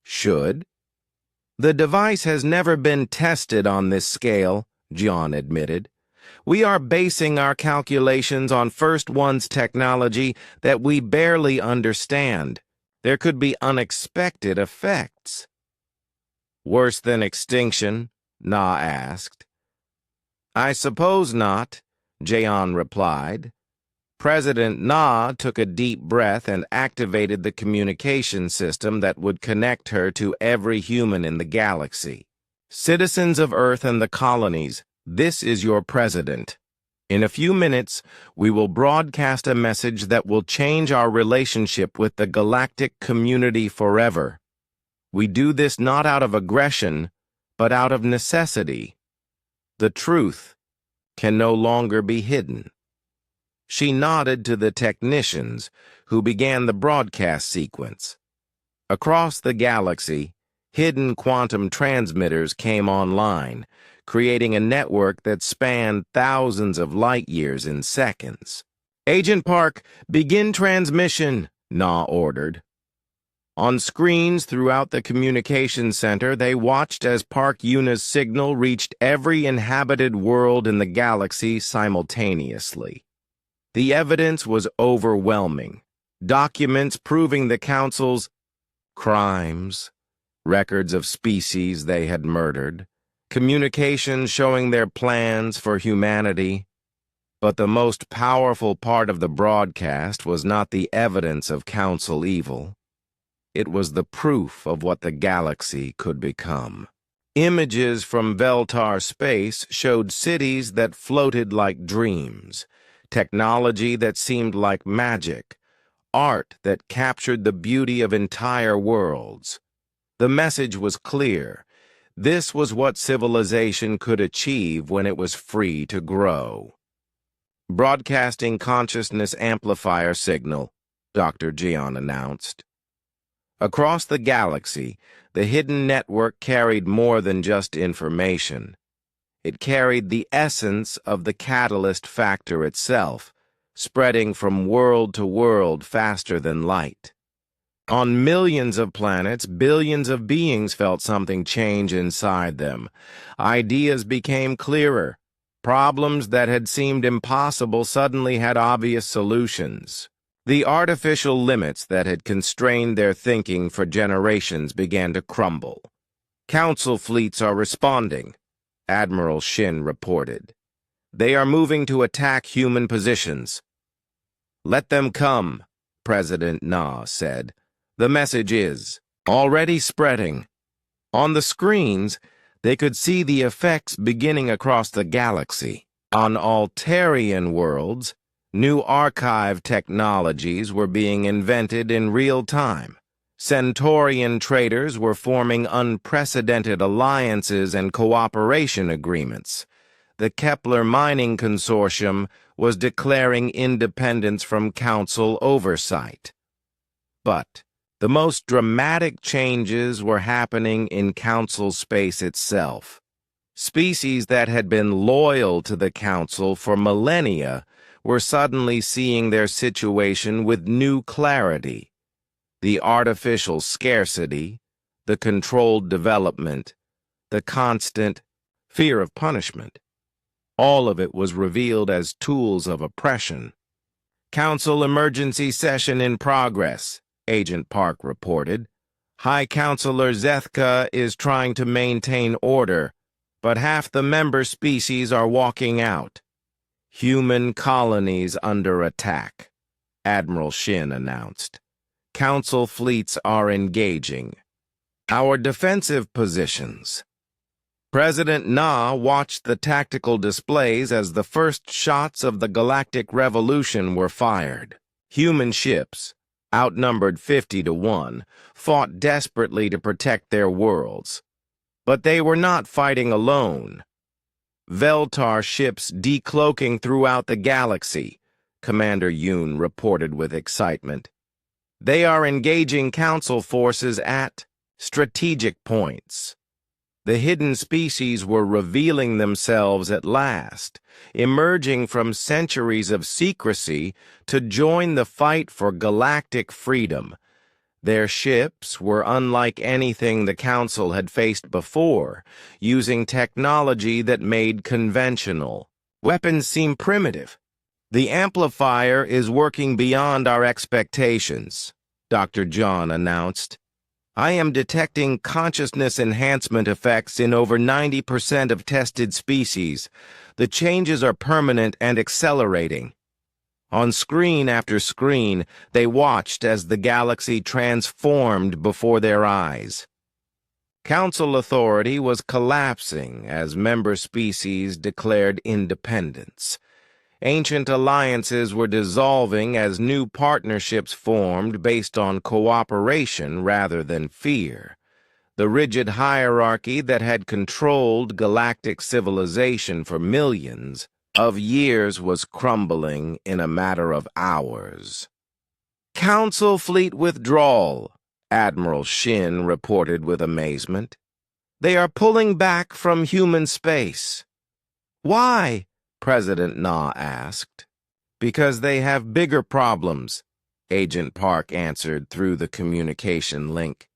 Should. The device has never been tested on this scale, John admitted. We are basing our calculations on first one's technology that we barely understand. There could be unexpected effects. Worse than extinction? Na asked. I suppose not, Jaeon replied. President Na took a deep breath and activated the communication system that would connect her to every human in the galaxy. Citizens of Earth and the colonies, this is your president. In a few minutes, we will broadcast a message that will change our relationship with the galactic community forever. We do this not out of aggression, but out of necessity. The truth can no longer be hidden. She nodded to the technicians, who began the broadcast sequence. Across the galaxy, hidden quantum transmitters came online, creating a network that spanned thousands of light-years in seconds. Agent Park, begin transmission, Na ordered. On screens throughout the communication center, they watched as Park Yuna's signal reached every inhabited world in the galaxy simultaneously. The evidence was overwhelming. Documents proving the Council's crimes, records of species they had murdered, communications showing their plans for humanity. But the most powerful part of the broadcast was not the evidence of Council evil. It was the proof of what the galaxy could become. Images from Veltar space showed cities that floated like dreams, technology that seemed like magic, art that captured the beauty of entire worlds. The message was clear. This was what civilization could achieve when it was free to grow. Broadcasting consciousness amplifier signal, Dr. Jian announced. Across the galaxy, the hidden network carried more than just information. It carried the essence of the catalyst factor itself, spreading from world to world faster than light. On millions of planets, billions of beings felt something change inside them. Ideas became clearer. Problems that had seemed impossible suddenly had obvious solutions. The artificial limits that had constrained their thinking for generations began to crumble. Council fleets are responding, Admiral Shin reported. They are moving to attack human positions. Let them come, President Na said. The message is already spreading. On the screens, they could see the effects beginning across the galaxy. On Altarian worlds, new archive technologies were being invented in real time. Centaurian traders were forming unprecedented alliances and cooperation agreements. The Kepler Mining Consortium was declaring independence from Council oversight. But the most dramatic changes were happening in Council space itself. Species that had been loyal to the Council for millennia were suddenly seeing their situation with new clarity. The artificial scarcity, the controlled development, the constant fear of punishment. All of it was revealed as tools of oppression. Council emergency session in progress, Agent Park reported. High Counselor Zethka is trying to maintain order, but half the member species are walking out. Human colonies under attack, Admiral Shin announced. Council fleets are engaging. Our defensive positions. President Na watched the tactical displays as the first shots of the Galactic Revolution were fired. Human ships, outnumbered 50-1, fought desperately to protect their worlds. But they were not fighting alone. Veltar ships decloaking throughout the galaxy, Commander Yoon reported with excitement. They are engaging Council forces at strategic points. The hidden species were revealing themselves at last, emerging from centuries of secrecy to join the fight for galactic freedom. Their ships were unlike anything the Council had faced before, using technology that made conventional weapons seem primitive. The amplifier is working beyond our expectations, Dr. John announced. I am detecting consciousness enhancement effects in over 90% of tested species. The changes are permanent and accelerating. On screen after screen, they watched as the galaxy transformed before their eyes. Council authority was collapsing as member species declared independence. Ancient alliances were dissolving as new partnerships formed based on cooperation rather than fear. The rigid hierarchy that had controlled galactic civilization for millions of years was crumbling in a matter of hours. Council fleet withdrawal, Admiral Shin reported with amazement. They are pulling back from human space. Why? President Na asked. Because they have bigger problems, Agent Park answered through the communication link.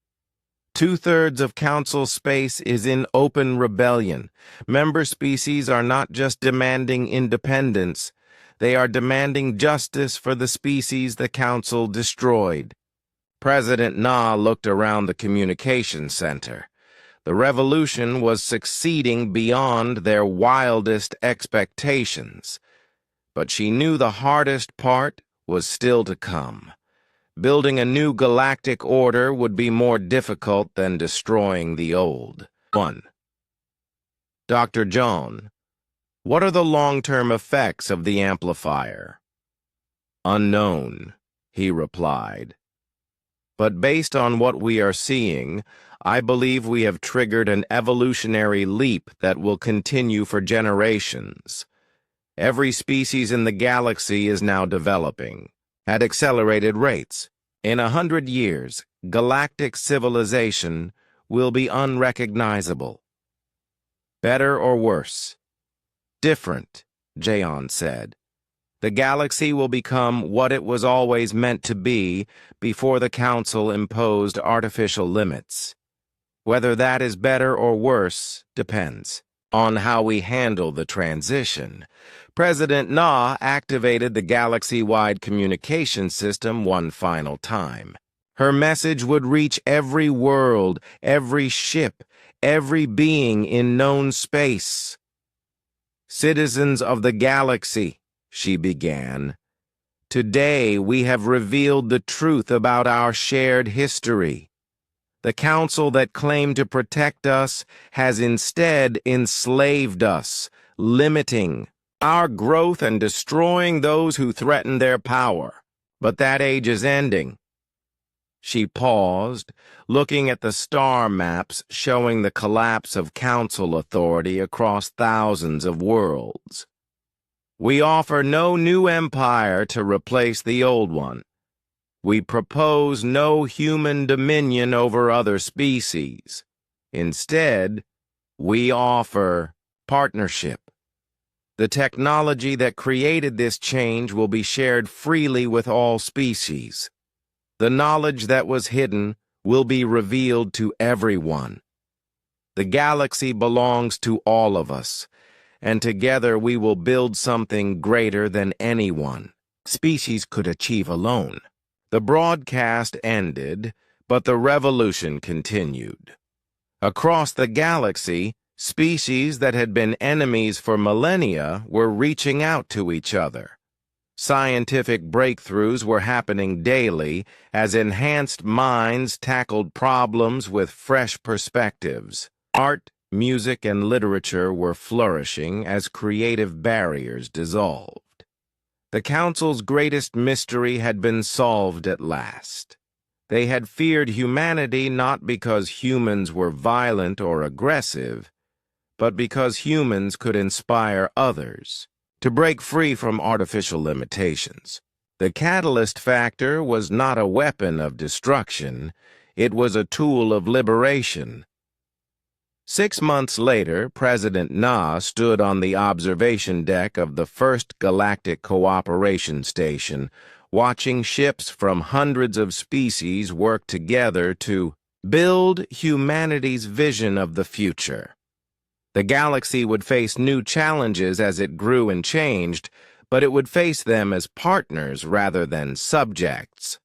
2/3 of Council space is in open rebellion. Member species are not just demanding independence, they are demanding justice for the species the Council destroyed. President Na looked around the communication center. The revolution was succeeding beyond their wildest expectations. But she knew the hardest part was still to come. Building a new galactic order would be more difficult than destroying the old. 1. Dr. John, what are the long-term effects of the amplifier? Unknown, he replied. But based on what we are seeing, I believe we have triggered an evolutionary leap that will continue for generations. Every species in the galaxy is now developing, at accelerated rates. In 100 years, galactic civilization will be unrecognizable. Better or worse? Different, Jayon said. The galaxy will become what it was always meant to be before the Council imposed artificial limits. Whether that is better or worse depends on how we handle the transition. President Na activated the galaxy-wide communication system one final time. Her message would reach every world, every ship, every being in known space. Citizens of the galaxy, she began. Today we have revealed the truth about our shared history. The council that claimed to protect us has instead enslaved us, limiting our growth and destroying those who threaten their power. But that age is ending. She paused, looking at the star maps showing the collapse of council authority across thousands of worlds. We offer no new empire to replace the old one. We propose no human dominion over other species. Instead, we offer partnership. The technology that created this change will be shared freely with all species. The knowledge that was hidden will be revealed to everyone. The galaxy belongs to all of us, and together we will build something greater than anyone species could achieve alone. The broadcast ended, but the revolution continued. Across the galaxy, species that had been enemies for millennia were reaching out to each other. Scientific breakthroughs were happening daily as enhanced minds tackled problems with fresh perspectives. Art, music, and literature were flourishing as creative barriers dissolved. The Council's greatest mystery had been solved at last. They had feared humanity not because humans were violent or aggressive, but because humans could inspire others to break free from artificial limitations. The catalyst factor was not a weapon of destruction, it was a tool of liberation. 6 months later, President Na stood on the observation deck of the first Galactic Cooperation Station, watching ships from hundreds of species work together to build humanity's vision of the future. The galaxy would face new challenges as it grew and changed, but it would face them as partners rather than subjects.